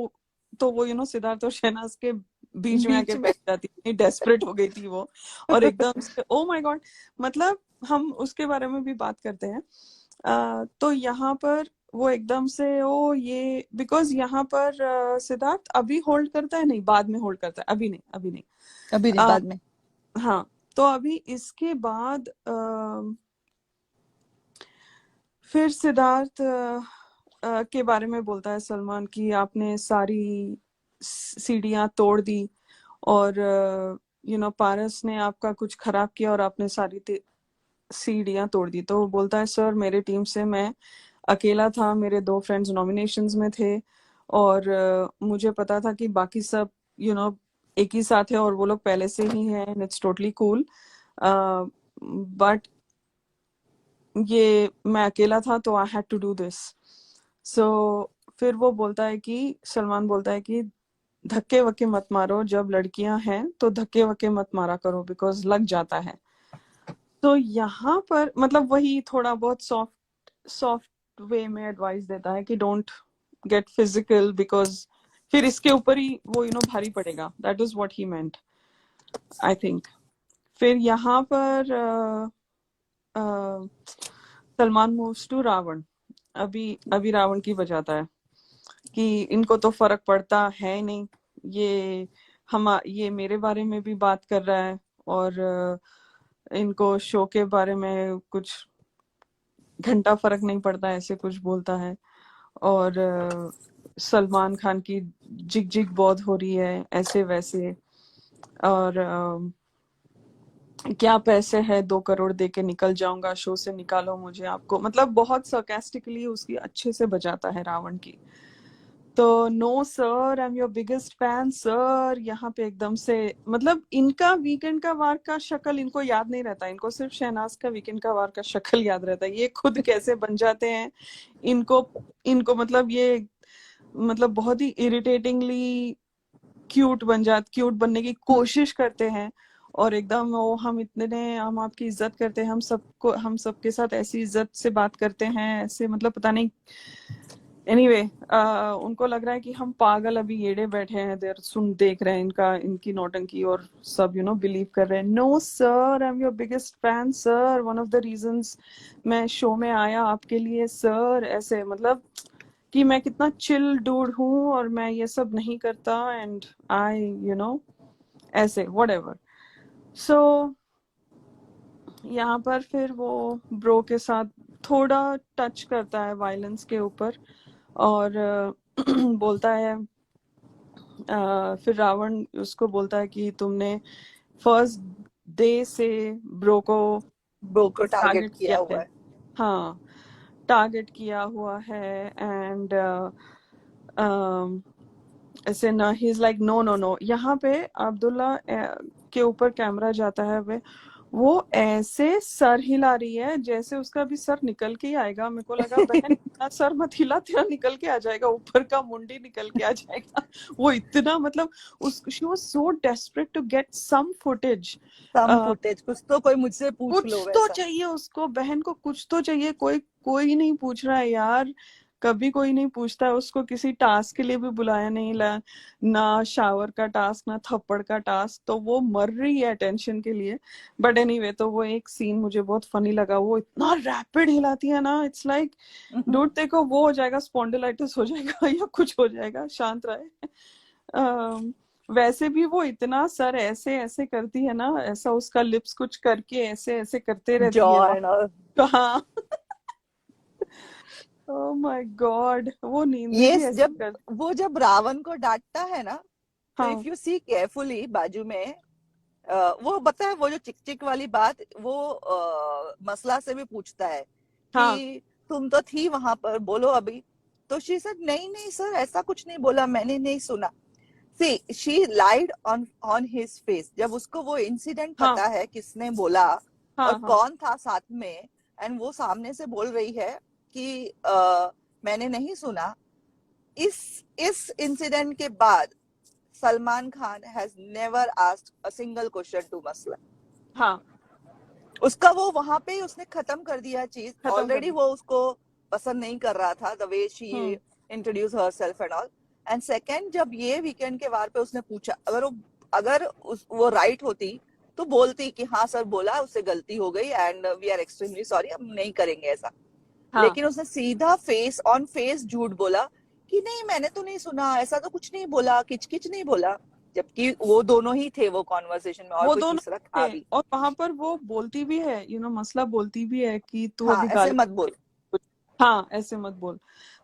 वो सिद्धार्थ और शहनाज के बीच में आके बैठ जाती. इतनी डेस्परेट हो गई थी वो. और एकदम से ओ माय गॉड, मतलब हम उसके बारे में भी बात करते हैं. तो यहाँ पर वो एकदम से ये बिकॉज यहाँ पर सिद्धार्थ अभी होल्ड करता है, नहीं बाद में होल्ड करता है, अभी नहीं बाद में. हाँ. तो अभी इसके बाद फिर सिद्धार्थ के बारे में बोलता है सलमान कि आपने सारी सीढ़ियां तोड़ दी और पारस ने आपका कुछ खराब किया और आपने सारी सीढ़ियां तोड़ दी. तो वो बोलता है, सर मेरे टीम से मैं अकेला था, मेरे 2 फ्रेंड्स नॉमिनेशंस में थे और मुझे पता था कि बाकी सब एक ही साथ है और वो लोग पहले से ही हैं and it's totally cool. But ये मैं अकेला था तो I had to do this. So फिर वो बोलता है कि सलमान बोलता है कि धक्के वक्के मत मारो, जब लड़कियां हैं तो धक्के वक्के मत मारा करो बिकॉज लग जाता है. तो यहाँ पर मतलब वही थोड़ा बहुत सॉफ्ट सॉफ्ट वे में एडवाइस देता है कि डोंट गेट फिजिकल बिकॉज फिर इसके ऊपर ही वो भारी पड़ेगा. That is what he meant I think. फिर यहाँ पर सलमान मूव्स टू रावण. अभी अभी रावण की बजाता है कि इनको तो फर्क पड़ता है नहीं, ये मेरे बारे में भी बात कर रहा है और इनको शो के बारे में कुछ घंटा फर्क नहीं पड़ता, ऐसे कुछ बोलता है. और सलमान खान की जिग जिग बहुत हो रही है ऐसे वैसे. और क्या पैसे है, 2 करोड़ दे के निकल जाऊंगा शो से, निकालो मुझे आपको. मतलब बहुत सरकास्टिकली उसकी अच्छे से बजाता है रावण की. तो no sir, I am your biggest fan sir. यहाँ पे एकदम से मतलब इनका वीकेंड का वार का शक्ल इनको याद नहीं रहता, इनको सिर्फ शहनाज का वीकेंड का वार का शक्ल याद रहता है. ये खुद कैसे बन जाते हैं इनको इनको मतलब ये मतलब बहुत ही इरिटेटिंगली क्यूट बनने की कोशिश करते हैं. और एकदम वो हम आपकी इज्जत करते हैं, हम सबके साथ ऐसी इज्जत से बात करते हैं ऐसे, मतलब पता नहीं. एनीवे उनको लग रहा है कि हम पागल अभी येड़े बैठे हैं देर देख रहे हैं इनकी नौटंकी और सब बिलीव कर रहे हैं. No sir, I am your biggest fan sir, one of the reasons मैं शो में आया आपके लिए सर. ऐसे मतलब कि मैं कितना चिल डूड हूँ और मैं ये सब नहीं करता एंड आई ऐसे व्हाटएवर. सो यहाँ पर फिर वो ब्रो के साथ थोड़ा टच करता है वायलेंस के ऊपर और बोलता है फिर रावण उसको बोलता है कि तुमने फर्स्ट डे से ब्रो को टारगेट टारगेट किया किया हुआ है. है. हाँ, टारगेट किया हुआ है. एंड ऐसे ना ही is like no no no. यहाँ पे अब्दुल्ला के ऊपर कैमरा जाता है, वो ऐसे सर हिला रही है जैसे उसका भी सर निकल के ही आएगा. मेरे को लगा बहन इतना सर मत हिला, तेरा निकल के आ जाएगा, ऊपर का मुंडी निकल के आ जाएगा. वो इतना मतलब she was so desperate to get some footage. कुछ तो कोई मुझसे पूछ लो कुछ तो वैसा. चाहिए उसको, बहन को कुछ तो चाहिए. कोई नहीं पूछ रहा है यार, कभी कोई नहीं पूछता है उसको. किसी टास्क के लिए भी बुलाया नहीं, ना शावर का टास्क ना थप्पड़ का टास्क. तो वो मर रही है टेंशन के लिए. बट एनीवे तो वो एक सीन मुझे बहुत फनी लगा. वो इतना रैपिड हिलाती है ना, इट्स लाइक डूड देखो वो हो जाएगा, स्पॉन्डिलाइटिस हो जाएगा या कुछ हो जाएगा, शांत रहे. वैसे भी वो इतना सर ऐसे ऐसे करती है ना, ऐसा उसका लिप्स कुछ करके ऐसे ऐसे करते रहती है जॉ एंड ऑल. वहां. हाँ. ओह माय गॉड, वो नींद में ये भी ऐसे कर. जब रावण को डांटता है ना, तो हाँ इफ यू सी केयरफुली बाजू में वो बता है, वो जो चिक चिक वाली बात वो मसला से भी पूछता है हाँ कि तुम तो थी वहां पर, बोलो अभी. तो शी सेड नहीं नहीं सर, ऐसा कुछ नहीं बोला, मैंने नहीं सुना. See she lied on his face. जब उसको वो इंसिडेंट हाँ पता है किसने बोला और हाँ हाँ कौन था साथ में, एंड वो सामने से बोल रही है कि मैंने नहीं सुना. इस इंसिडेंट के बाद Salman Khan has never asked a single question to Masla. हाँ. उसका वो वहां पे ही उसने खत्म कर दिया चीज. खत्म कर ऑलरेडी दी. वो उसको पसंद नहीं कर रहा था the way she introduce herself and all. And second, जब ये वीकेंड के वार पे उसने पूछा, अगर वो राइट होती तो बोलती कि हाँ सर बोला, उससे गलती हो गई and we are extremely sorry, हम नहीं करेंगे ऐसा. हाँ लेकिन उसने सीधा फेस ऑन फेस झूठ बोला कि नहीं मैंने तो नहीं सुना, ऐसा तो कुछ नहीं बोला, किचकिच नहीं बोला. जबकि वो दोनों ही थे वो कॉन्वर्सेशन में, और वो कोई दोनों तीसरा था थे भी. और वहां पर वो बोलती भी है मसला बोलती भी है कि तू हाँ अभी ऐसे गाली. मत बोल. हाँ ऐसे मत बोल.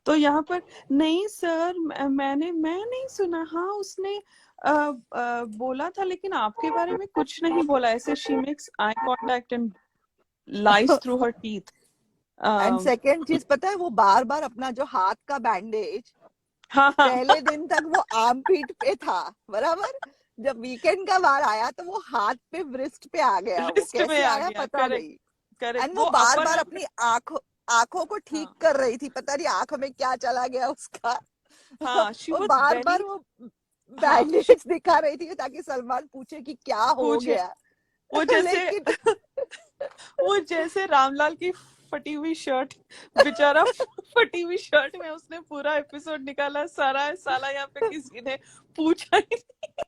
तो यहाँ पर नहीं सर, मैं नहीं सुना. हाँ उसने बोला था लेकिन आपके बारे में कुछ नहीं बोला. ऐसे she makes eye contact and lies through her teeth. And second चीज पता है, वो बार बार अपना जो हाथ का बैंडेज हाँ हाँ पहले दिन तक वो आर्म पीट पे था बराबर, जब वीकेंड का बार आया तो वो हाथ पे wrist पे आ गया, वो रिस्ट में कैसे आ आया गया, पता करेक्ट नहीं। करेक्ट, एंड वो वो बार अपर बार आर्म अपनी आंखों को ठीक हाँ कर रही थी, पता नहीं आंख में क्या चला गया उसका। हाँ, शी वो वाज बार वेरी बार वो हाँ she बैंडेज दिखा रही थी ताकि सलमान पूछे कि क्या हो पूछे, गया। वो जैसे लेकिन वो जैसे रामलाल की फटी हुई शर्ट, बेचारा फटी हुई शर्ट में उसने पूरा एपिसोड निकाला, सारा साला यहाँ पे किसी ने पूछा ही नहीं।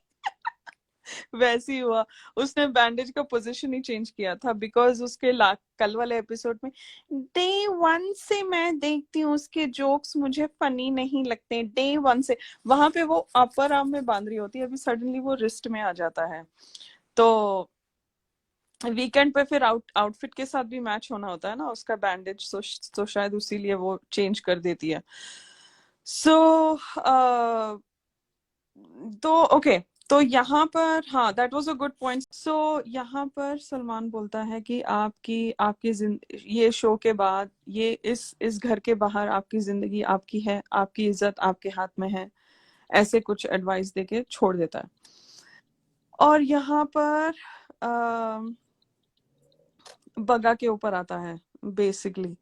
वैसी हुआ, उसने बैंडेज का पोजीशन ही चेंज किया था बिकॉज उसके कल वाले एपिसोड में डे वन से मैं देखती हूँ उसके जोक्स मुझे फनी नहीं लगते, डे वन से। वहां पे वो अपर आर्म में बांध रही होती है, अभी सडनली वो रिस्ट में आ जाता है। तो वीकेंड पे फिर आउटफिट के साथ भी मैच होना होता है ना उसका बैंडेज, तो शायद उसीलिए वो चेंज कर देती है। सो तो ओके, तो यहाँ पर हाँ that was a good point. So यहाँ पर सलमान बोलता है कि आपकी आपकी ये शो के बाद, ये इस घर के बाहर आपकी जिंदगी आपकी है, आपकी इज्जत आपके हाथ में है, ऐसे कुछ एडवाइस देके छोड़ देता है। और यहाँ पर बगा के ऊपर आता है बेसिकली।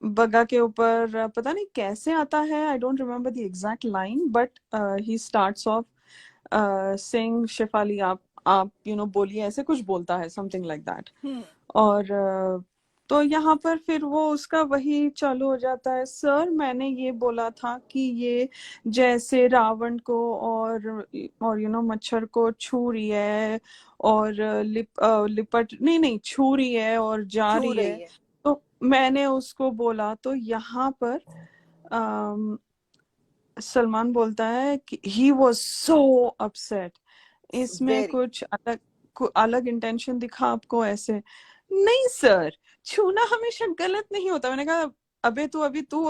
बगा के ऊपर पता नहीं कैसे आता है, I don't remember the exact line, but he starts off saying Shefali आप बोलिए, ऐसे कुछ बोलता है, समथिंग लाइक दैट। और तो यहाँ पर फिर वो उसका वही चालू हो जाता है, सर मैंने ये बोला था कि ये जैसे रावण को और मच्छर को छू रही है और लिपट नहीं छू रही है और जा छू रही रही है, है। तो मैंने उसको बोला। तो यहाँ पर सलमान बोलता है कि ही वॉज सो अपसेट, इसमें वेरी। कुछ अलग इंटेंशन दिखा आपको ऐसे। नहीं सर, छूना हमेशा गलत नहीं होता। मैंने कहा अबे तू अभी तो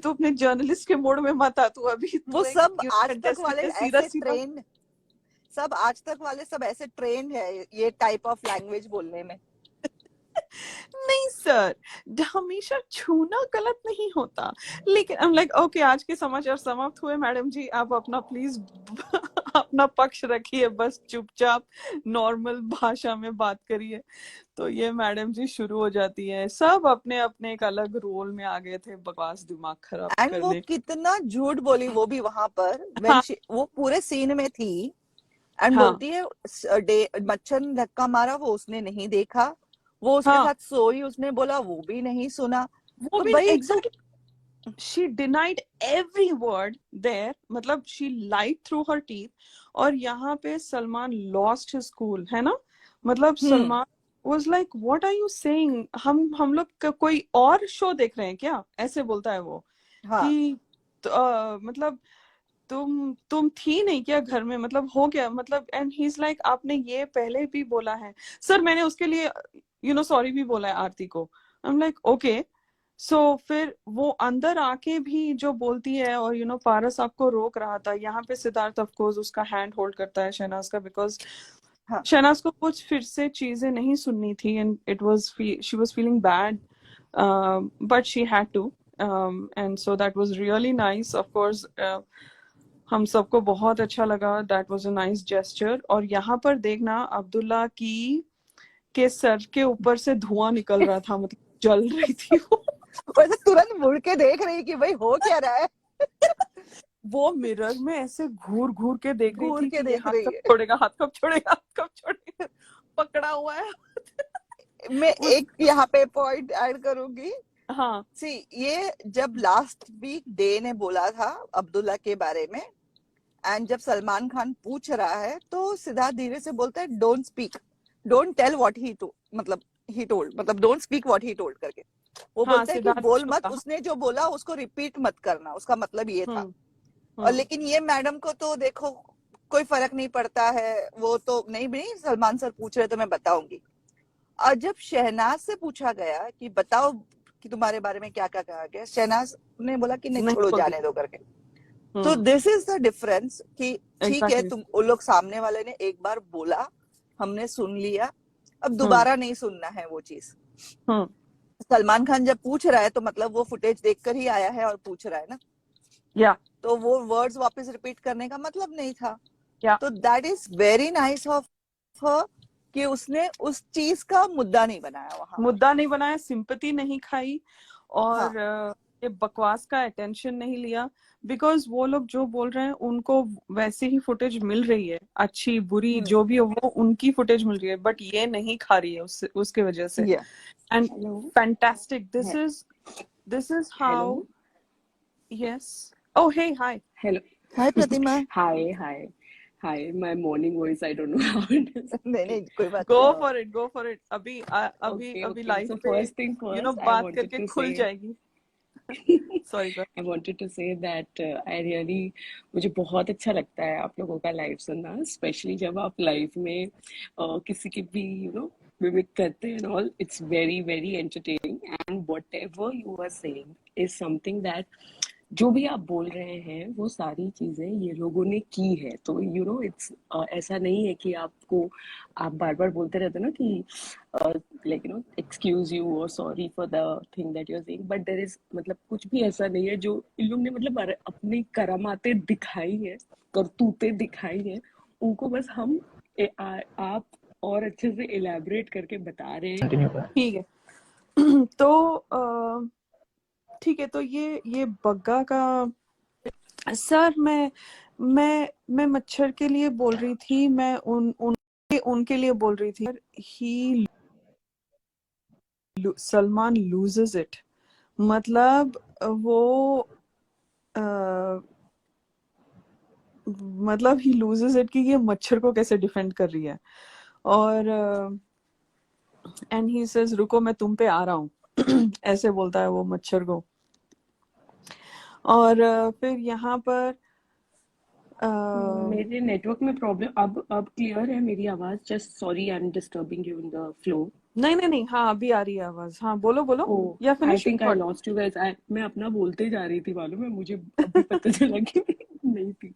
अपने जर्नलिस्ट के मोड में मत आ, तू अभी वो तू एक सब आज तक कंटेस्टेंट वाले है, सीधा ऐसे सीधा। ट्रेंड, सब आज तक वाले सब ऐसे ट्रेंड है ये टाइप ऑफ लैंग्वेज बोलने में। नहीं सर, हमेशा छूना गलत नहीं होता। लेकिन आई एम लाइक ओके, आज के समाचार समाप्त हुए, मैडम जी आप अपना प्लीज अपना पक्ष रखिए, बस चुपचाप नॉर्मल भाषा में बात करिए। तो ये मैडम जी शुरू हो जाती है, सब अपने अपने एक अलग रोल में आ गए थे बकवास दिमाग खराब एंड वो करने। कितना झूठ बोली वो भी वहां पर, हाँ वो पूरे सीन में थी एंड हाँ बोलती है मच्छर ने धक्का मारा वो उसने नहीं देखा, वो उसके हाँ, साथ सोई उसने बोला वो भी नहीं सुना। वो तो भी भाई तू exact, she denied every word there, मतलब she lied through her teeth। और यहाँ पे सलमान lost his cool, है ना? मतलब हम्म। Salman was like what are you saying, हम लोग कोई और शो देख रहे हैं क्या, ऐसे बोलता है वो हाँ कि मतलब तुम थी नहीं क्या घर में, मतलब हो गया, मतलब एंड ही इज लाइक आपने ये पहले भी बोला है सर, मैंने उसके लिए सॉरी भी बोला है आरती को। I am like okay. So फिर वो अंदर आके भी जो बोलती है, और पारस आपको रोक रहा था यहाँ पे, सिद्धार्थ ऑफ कोर्स उसका हैंड होल्ड करता है शहनाज का, बिकॉज हाँ। शहनाज को कुछ फिर से चीजें नहीं सुननी थी, and it was she was feeling bad, but she had to, and so that was really nice of course. हम सबको बहुत अच्छा लगा, that was a nice gesture. और यहाँ पर देखना अब्दुल्ला की के सर के ऊपर से धुआं निकल रहा था, मतलब जल रही थी वो। वैसे तुरंत मुड़ के देख रही कि भाई हो क्या रहा है, वो मिरर में ऐसे घूर घूर के देख रही घूर थी के कि ये देख हाथ रही कब है। छोड़ेगा, हाथ कब छोड़ेगा, हाथ कब छोड़ेगा, पकड़ा हुआ है। मैं उस एक यहाँ पे पॉइंट ऐड करूंगी। हाँ सी ये जब लास्ट वीक डे ने बोला था अब्दुल्ला के बारे में, एंड जब सलमान खान पूछ रहा है तो सिद्धार्थ धीरे से बोलता है don't speak, don't tell what he to, मतलब ही टोल्ड, मतलब don't speak what he told करके। वो हाँ, बोलता है कि सिद्धार्थ बोल शो मत, कहा। उसने जो बोला उसको रिपीट मत करना, उसका मतलब ये था। हम्म और हम्म लेकिन ये मैडम को तो देखो कोई फर्क नहीं पड़ता है, वो तो नहीं नहीं सलमान सर पूछ रहे तो मैं बताऊंगी। और जब शहनाज से पूछा गया कि बताओ कि तुम्हारे बारे में क्या क्या कहा गया, शहनाज ने बोला कि नहीं नहीं छोड़ो बोलती। जाने दो करके। तो दिस इज द डिफरेंस कि ठीक है एग्जैक्टली। तुम उन लोग सामने वाले ने एक बार बोला, हमने सुन लिया, अब हम्म दोबारा नहीं सुनना है वो चीज। हम्म सलमान खान जब पूछ रहा है तो मतलब वो फुटेज देखकर ही आया है और पूछ रहा है ना। या तो वो वर्ड्स वापस रिपीट करने का मतलब नहीं था। क्या तो that is very nice of her कि उसने उस चीज का मुद्दा नहीं बनाया वहां। मुद्दा नहीं बनाया, सिंपैथी नहीं खाई, और हाँ ये बकवास का अटेंशन नहीं लिया। बिकॉज वो लोग जो बोल रहे हैं उनको वैसे ही फुटेज मिल रही है, अच्छी बुरी जो भी हो वो उनकी फुटेज मिल रही है, बट ये नहीं खा रही है उसके वजह से। Yeah and Hello. Fantastic, this is how. Hello. Yes. Oh hey hi. Hello. Hi Pratima. Hi. Hi. Hi. My morning voice, I don't know how it is. नहीं Okay. नहीं कोई बात गो नहीं। For it, go for it. अभी अभी Okay. अभी Okay. लाइफ So पे first thing first, I बात wanted करके to खुल say जाएगी। Sorry go. I wanted to say that I really मुझे बहुत अच्छा लगता है आप लोगों का लाइव सुनना, स्पेशली जब आप लाइव में किसी की भी मिमिक करते हैं all. It's very very entertaining and whatever you are saying is something that जो भी आप बोल रहे हैं वो सारी चीजें ये लोगों ने की है। तो इट्स ऐसा नहीं है कि आप बार बार बोलते रहते ना कि लाइक एक्सक्यूज यू और sorry for the thing that you are saying, but there is मतलब कुछ भी ऐसा नहीं है जो इन लोग ने मतलब अपनी करामातें दिखाई है, करतूतें दिखाई है, उनको बस हम आप और अच्छे से इलेबोरेट करके बता रहे हैं। कंटिन्यू करें। ठीक है। तो ठीक है, तो ये बग्गा का सर, मैं मच्छर के लिए बोल रही थी, मैं उनके लिए बोल रही थी। ही सलमान लूजेस इट, मतलब वो मतलब ही लूजेस इट कि ये मच्छर को कैसे डिफेंड कर रही है। और एंड ही सेज रुको मैं तुम पे आ रहा हूँ। ऐसे बोलता है वो मच्छर को। और फिर यहाँ पर मेरे नेटवर्क में प्रॉब्लम, अब क्लियर है मेरी आवाज? Just sorry, I am disturbing you in the flow. नहीं, हाँ अभी आ रही है आवाज। हाँ बोलो बोलो, ओ, या I finish your think I thought. Lost you guys. मैं अपना बोलते जा रही थी, मालूम है मुझे अभी पता चला कि नहीं थी।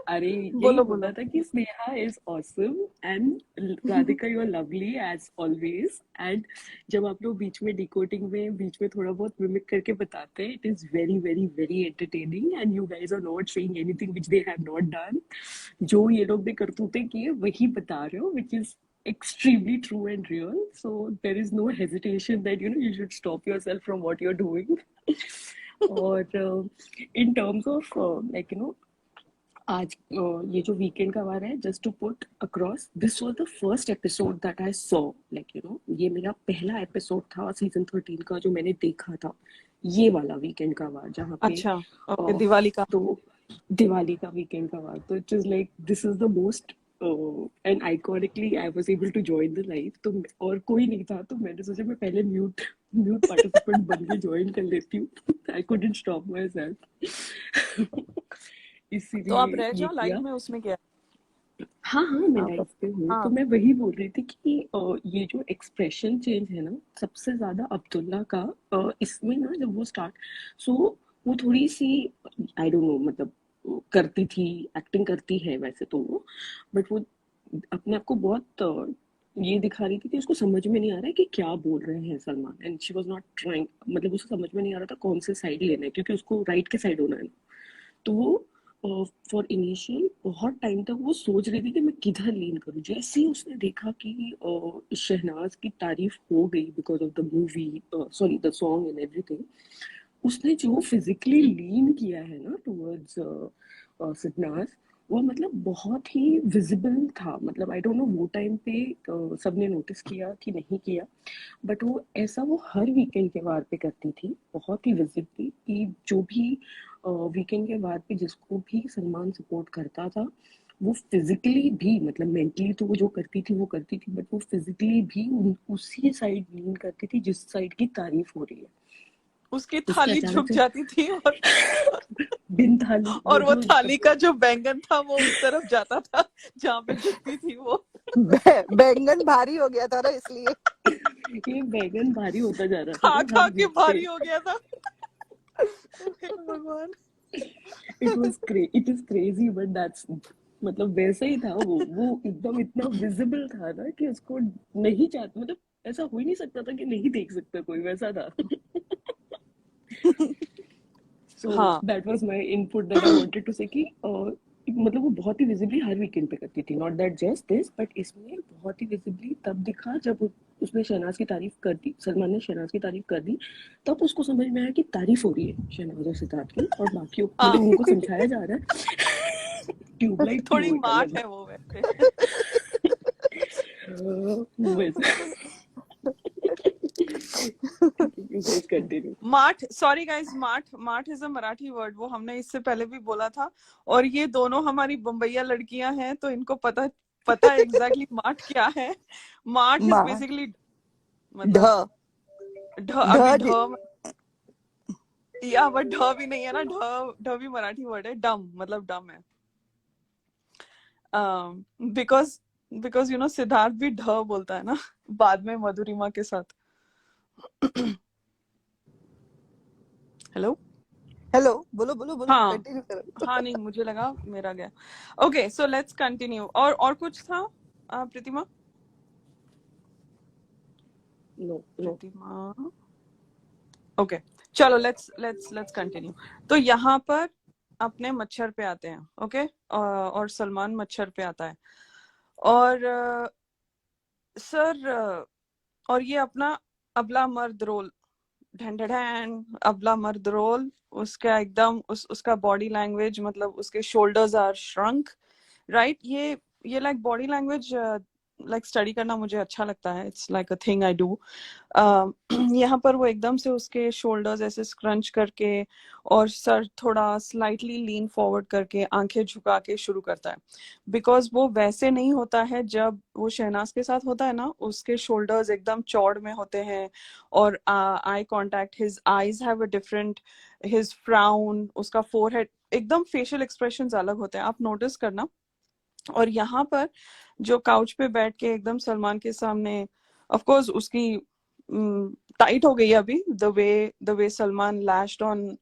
अरे यही बोलो बोलना बोलो। था कि Sneha is awesome and Radhika you are lovely as always. एंड जब आप लोग बीच में डिकोडिंग में बीच में थोड़ा बहुत मिमिक करके बताते हैं, it is very very very entertaining and you guys are not saying anything which they have not done. जो ये लोग ने करतूतें की है वही बता रहे हो, which is extremely true and real. So there is no hesitation that you should stop yourself from what you're doing. और in terms of आज ये जो वीकेंड का वार है, just to put across, this was the first episode that I saw. ये मेरा पहला एपिसोड था सीजन 13 का जो मैंने देखा था, ये वाला वीकेंड का वार जहाँ पे अच्छा ओके, दिवाली का। तो दिवाली का वीकेंड का वार। तो it is like this is the most and iconically I was able to join the live. तो और कोई नहीं था तो मैंने सोचा मैं पहले म्यूट म्यूट पार्टिसिपेंट बन के ज्वाइन कर लेती हूँ। I couldn't stop my self. तो आप इसीलिए रह ये जाओ लाइव किया। में, उसमें क्या हाँ हाँ, मैं है। लाइफ पे हूँ। तो हाँ मैं वही बोल रही थी कि ये जो एक्सप्रेशन चेंज है ना, सबसे ज्यादा अब्दुल्ला का इसमें ना, जब वो स्टार्ट, सो वो थोड़ी सी, आई डोंट नो, मतलब करती थी, एक्टिंग करती है वैसे तो वो, बट वो अपने आप को बहुत ये दिखा रही थी कि उसको समझ में नहीं आ रहा है कि क्या बोल रहे हैं Salman, and she was not trying, मतलब उसको समझ में नहीं आ रहा था कौन से साइड लेना है, क्योंकि उसको राइट के साइड होना है। तो वो फॉर इनिशियल बहुत टाइम तक वो सोच रही थी कि मैं किधर लीन करूं। जैसे ही उसने देखा कि शहनाज की तारीफ हो गई because of the movie, sorry the song and everything, उसने जो फिजिकली लीन किया है ना टुवर्ड्स सिडनाज, वो मतलब बहुत ही विजिबल था। मतलब आई डोंट नो वो टाइम पे सबने नोटिस किया कि नहीं किया, बट वो ऐसा वो हर वीकेंड के वार पे करती थी, बहुत ही विजिबली, कि जो भी वीकेंड के वार पे जिसको भी सलमान सपोर्ट करता था, वो फिजिकली भी, मतलब मेंटली तो वो जो करती थी वो करती थी, बट वो फिजिकली भी उसी साइड लीन करती थी जिस साइड की तारीफ हो रही है। उसकी उसके थाली अचानक झुक से जाती थी, और बिन थाली और वो जो थाली का जो बैंगन था वो उस तरफ जाता था जहाँ पे झुकती थी वो। बैंगन भारी हो गया था ना इसलिए। ये बैंगन भारी होता जा रहा था खा ना खा हर के वीक पे। भारी हो गया था। हे भगवान। It is crazy but that's, मतलब वैसे ही था वो एकदम इतना विजिबल था ना कि उसको नहीं चाहता, मतलब ऐसा हो ही नहीं सकता था कि नहीं देख सकता कोई, वैसा था। सो हाँ that was my input that I wanted to say कि मतलब वो बहुत ही विजिबली हर वीकेंड पे करती थी, not that just this, but इसमें बहुत ही विजिबली तब दिखा जब उसने शहनाज की तारीफ कर दी, सलमान ने शहनाज की तारीफ कर दी, तब उसको समझ में आया कि तारीफ हो रही है शहनाज और सिद्धार्थ की, और बाकी हाँ मतलब उनको समझाया जा रहा है ट्यूबलाइट थी थोड़ी वो एक माठ अलग है वो वैसे वैसे you guys continue. माठ, सॉरी गाइस, माठ माठ इज अ मराठी वर्ड, वो हमने इससे पहले भी बोला था। और ये दोनों हमारी बम्बैया लड़कियां हैं तो इनको पता पता है एग्जैक्टली माठ क्या है। माठ इज माँ बेसिकली ढ मतलब ढ, अभी ढ ढ या बट ढ भी नहीं है ना, ढ भी मराठी वर्ड है, डम मतलब डम है। बिकॉज बिकॉज सिद्धार्थ भी ढ बोलता है ना बाद में मधुरिमा के साथ। हेलो हेलो, बोलो बोलो बोलो, हाँ कंटिन्यू करो। हाँ, नहीं मुझे लगा मेरा गया। Okay so let's continue. और कुछ था प्रतिमा? No. प्रतिमा ओके चलो लेट्स कंटिन्यू। तो यहाँ पर अपने मच्छर पे आते हैं, ओके और सलमान मच्छर पे आता है और सर और ये अपना अबला मर्द रोल, ढन ढन अबला मर्द रोल, उसका एकदम उसका बॉडी लैंग्वेज, मतलब उसके शोल्डर्स आर श्रंक, राइट? ये like body language like study करना मुझे अच्छा लगता है, it's like a thing I do. यहाँ पर वो एकदम से उसके शोल्डर्स ऐसे स्क्रंच करके और सर थोड़ा स्लाइटली लीन फॉरवर्ड करके आंखें झुका के शुरू करता है, बिकॉज वो वैसे नहीं होता है जब वो शहनाज के साथ होता है ना, उसके शोल्डर्स एकदम चौड़ में होते हैं और eye contact, his eyes have a different, his frown, उसका फोरहेड, एकदम फेशियल एक्सप्रेशंस अलग होते हैं, आप नोटिस करना। और यहाँ पर जो काउच पे बैठ के एकदम सलमान के सामने, ऑफ कोर्स उसकी टाइट हो गई अभी, the way Salman lashed on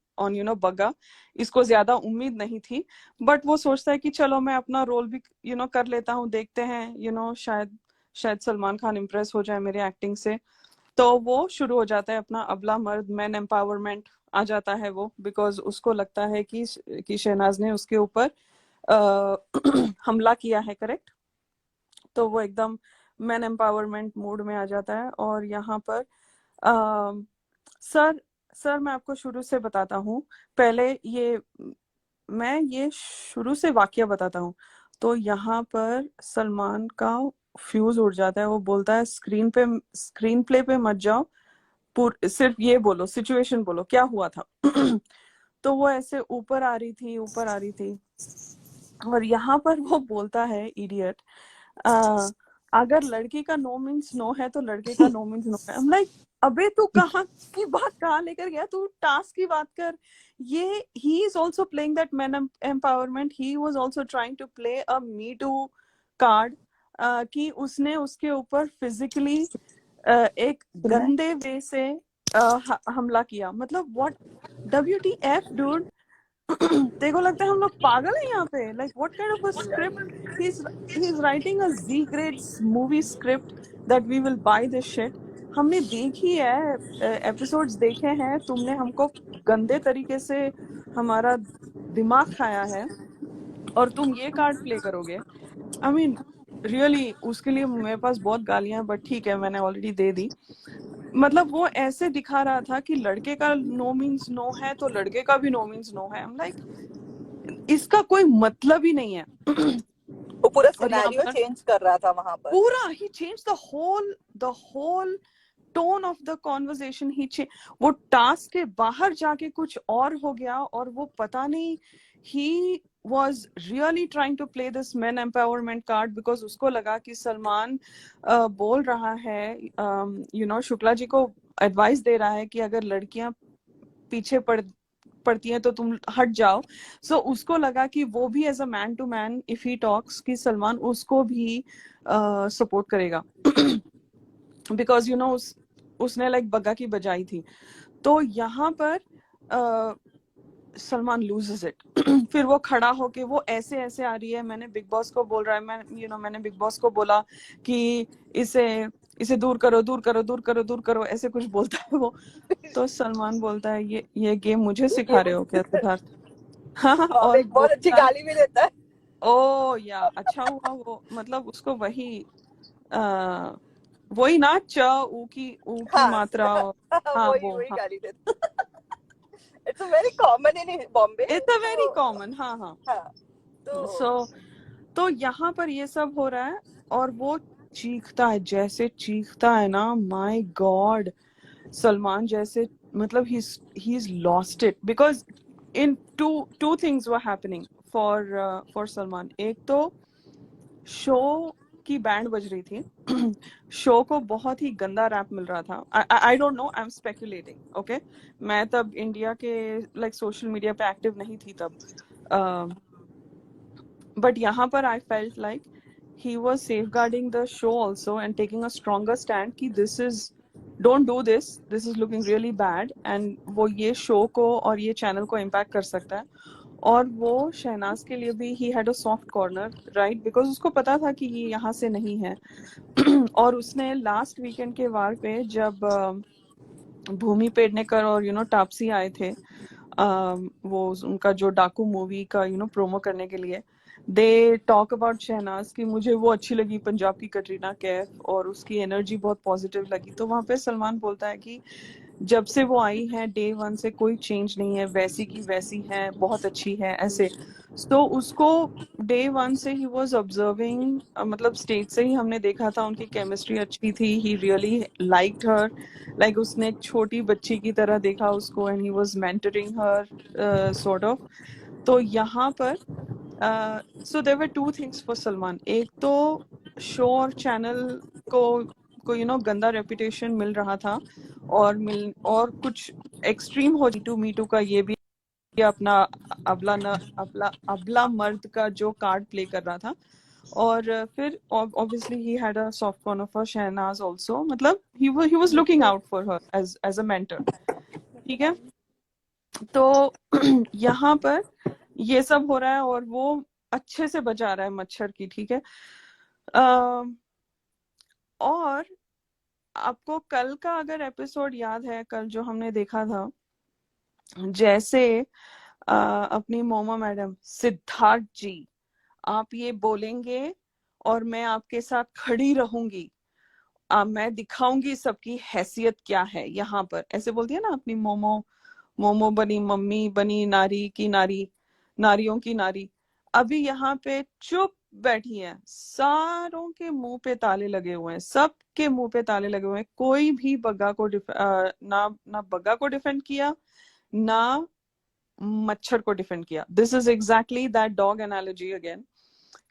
Bagga, इसको ज्यादा उम्मीद नहीं थी, बट वो सोचता है कि चलो मैं अपना रोल भी कर लेता हूँ, देखते हैं शायद सलमान खान इम्प्रेस हो जाए मेरे एक्टिंग से। तो वो शुरू हो जाता है अपना अबला मर्द, मैन एम्पावरमेंट आ जाता है वो, बिकॉज उसको लगता है कि शहनाज ने उसके ऊपर हमला किया है, करेक्ट? तो वो एकदम मैन एम्पावरमेंट मूड में आ जाता है। और यहाँ पर सर सर मैं आपको शुरू से बताता हूँ, पहले ये शुरू से वाकया बताता हूँ। तो यहाँ पर सलमान का फ्यूज उड़ जाता है, वो बोलता है स्क्रीन प्ले पे मत जाओ, सिर्फ ये बोलो, सिचुएशन बोलो क्या हुआ था। तो वो ऐसे ऊपर आ रही थी और यहाँ पर वो बोलता है, इडियट, अगर लड़की का नो मीन्स नो है तो लड़के का नो मीन्स नो है। I'm like, अबे तू कहाँ की बात कहाँ लेकर गया, तू टास्क की बात कर। ये he is also playing that man empowerment, he was also trying to play a me too card, कि उसने उसके ऊपर फिजिकली एक सुना है? गंदे वे से हमला किया। मतलब व्हाट WTF dude, तेरे को लगता है हम लोग पागल हैं यहाँ पे? Like what kind of a script he's writing a Z grade movie script that we will buy this shit। हमने देखी है, एपिसोड्स देखे हैं, तुमने हमको गंदे तरीके से हमारा दिमाग खाया है और तुम ये कार्ड प्ले करोगे? आई मीन रियली, उसके लिए मेरे पास बहुत गालियां, बट ठीक है मैंने ऑलरेडी दे दी। मतलब वो ऐसे दिखा रहा था कि लड़के का नो मीन्स नो है तो लड़के का भी नो मीन्स नो है। लाइक इसका कोई मतलब ही नहीं है। वो पूरा और यहाँ सिनेरियो पर चेंज कर रहा था वहां पर। पूरा ही change the whole tone of the conversation ही चेंज। वो टास्क के बाहर जाके कुछ और हो गया और वो पता नहीं, ही was really trying to play this men empowerment card because उसको लगा कि सलमान बोल रहा है, शुक्ला जी को एडवाइस दे रहा है कि अगर लड़कियां पीछे पड़ती हैं तो तुम हट जाओ। सो उसको लगा कि वो भी as a man to man if he talks, कि सलमान उसको भी सपोर्ट करेगा बिकॉज उसने लाइक बग्गा की बजाई थी। तो यहाँ पर सलमान लूजेस इट। फिर वो खड़ा होके वो ऐसे आ रही है, मैंने बिग बॉस को बोल रहा है, मैंने बिग बॉस को बोला कि इसे इसे दूर करो दूर करो दूर करो दूर करो, ऐसे कुछ बोलता है वो। तो सलमान बोलता है ये गेम मुझे सिखा रहे हो क्या सिद्धार्थ? हाँ हाँ, और और एक बहुत अच्छी बोलता है गाली भी देता है। ओ या अच्छा हुआ वो, मतलब उसको वही आ, वही ना ऊ की हाँ मात्रा हाँ वही वो वही हाँ, गाली देता है। It's very common in Bombay. It's a very तो कॉमन हाँ हाँ। हाँ तो तो यहाँ पर ये सब हो रहा है और वो चीखता है, जैसे चीखता है ना, माय गॉड, सलमान जैसे, मतलब he's lost it because in two things were happening for Salman. एक तो शो की बैंड बज रही थी शो को बहुत ही गंदा रैप मिल रहा था। I don't know, I am speculating, okay. मैं तब इंडिया के लाइक सोशल मीडिया पे एक्टिव नहीं थी तब, बट यहाँ पर I felt like he was safeguarding the show also and taking a stronger stand कि this is, don't do this is looking really bad, and वो ये show को और ये channel को impact कर सकता है। और वो शहनाज के लिए भी he had a soft corner, right, because उसको पता था कि ये यहाँ से नहीं है और उसने लास्ट वीकेंड के वार पे जब भूमि पेडनेकर और तापसी आए थे, वो उनका जो डाकू मूवी का प्रोमो करने के लिए, दे टॉक अबाउट शहनाज कि मुझे वो अच्छी लगी पंजाब की कटरीना कैफ और उसकी एनर्जी बहुत पॉजिटिव लगी। तो वहां पे सलमान बोलता है कि जब से वो आई है डे वन से कोई चेंज नहीं है, वैसी की वैसी है, बहुत अच्छी है ऐसे। तो उसको डे वन से ही वॉज ऑब्जर्विंग, मतलब स्टेज से ही हमने देखा था उनकी केमिस्ट्री अच्छी थी, he really liked her, like उसने एक छोटी बच्ची की तरह देखा उसको and he was mentoring her sort of. तो यहाँ पर so there were two things for Salman. एक तो शो और चैनल को गंदा रेपुटेशन मिल रहा था और कुछ एक्सट्रीम हो, मी टू का ये भी अपना अबला मर्द का जो कार्ड प्ले कर रहा था। और फिर obviously he had a soft corner for Shehnaaz also, मतलब he was looking out for her as a mentor, ठीक है। तो यहाँ पर ये सब हो रहा है और वो अच्छे से बजा रहा है मच्छर की, ठीक है। और आपको कल का अगर एपिसोड याद है, कल जो हमने देखा था, जैसे अपनी मोमा मैडम, सिद्धार्थ जी आप ये बोलेंगे और मैं आपके साथ खड़ी रहूंगी, मैं दिखाऊंगी सबकी हैसियत क्या है यहाँ पर, ऐसे बोलती है ना अपनी मोमो, मोमो बनी मम्मी बनी नारी की नारी, नारियों की नारी। अभी यहाँ पे चुप बैठी है, सारों के मुंह पे ताले लगे हुए हैं, सबके मुंह पे ताले लगे हुए हैं, कोई भी बग्गा को ना बग्गा को डिफेंड किया, ना मच्छर को डिफेंड किया। This is exactly that dog analogy again,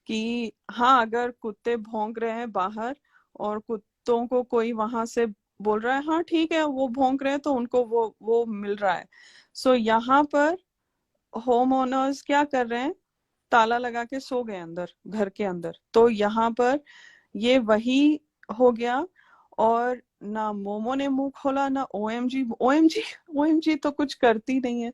कि हाँ अगर कुत्ते भौंक रहे हैं बाहर और कुत्तों को कोई वहां से बोल रहा है हाँ ठीक है वो भौंक रहे हैं तो उनको वो मिल रहा है। सो यहाँ पर होम ओनर्स क्या कर रहे हैं, ताला लगा के सो गए अंदर घर के अंदर। तो यहाँ पर ये वही हो गया और ना मोमो ने मुंह खोला, ना ओएमजी ओएमजी ओएमजी तो कुछ करती नहीं है,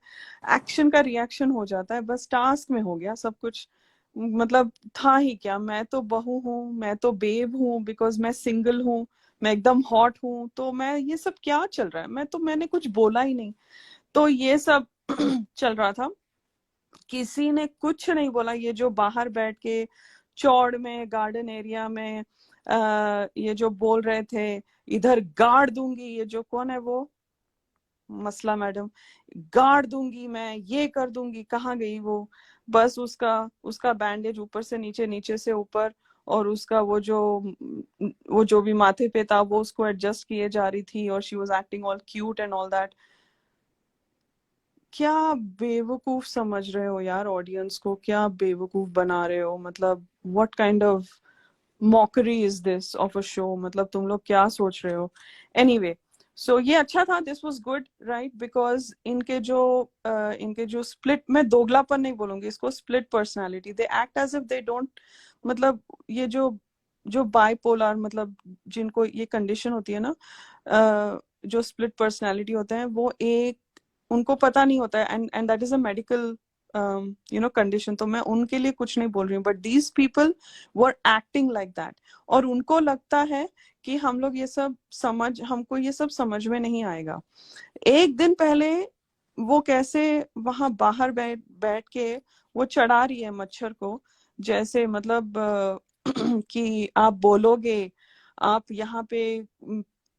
एक्शन का रिएक्शन हो जाता है, बस टास्क में हो गया सब कुछ। मतलब था ही क्या, मैं तो बहू हूँ, मैं तो बेब हूँ बिकॉज मैं सिंगल हूँ, मैं एकदम हॉट हूँ, तो मैं ये सब क्या चल रहा है, मैंने कुछ बोला ही नहीं। तो ये सब चल रहा था, किसी ने कुछ नहीं बोला। ये जो बाहर बैठ के चौड़ में गार्डन एरिया में ये जो बोल रहे थे इधर गाड़ दूंगी, ये जो कौन है वो मसला मैडम, गाड़ दूंगी मैं, ये कर दूंगी, कहाँ गई वो? बस उसका बैंडेज ऊपर से नीचे, नीचे से ऊपर, और उसका वो जो भी माथे पे था वो उसको एडजस्ट किए जा रही थी और she was acting all cute and all that. क्या बेवकूफ समझ रहे हो यार ऑडियंस को, क्या बेवकूफ बना रहे हो, मतलब what kind of mockery is this of a show, मतलब तुम लोग क्या सोच रहे हो? एनीवे, सो ये अच्छा था, this was good right, because इनके जो स्प्लिट, मैं दोगलापन नहीं बोलूंगी इसको, split personality, they act as if they don't, मतलब ये जो जो बाइपोलर, मतलब जिनको ये कंडीशन होती है ना, जो स्प्लिट पर्सनालिटी होते हैं, वो एक उनको पता नहीं होता है, and that is a medical condition. तो मैं उनके लिए कुछ नहीं बोल रही हूँ, but these people were acting like that, और उनको लगता है कि हम लोग ये सब हमको ये सब समझ में नहीं आएगा। एक दिन पहले वो कैसे वहां बाहर बैठ बैठ के वो चढ़ा रही है मच्छर को, जैसे मतलब कि आप बोलोगे, आप यहाँ पे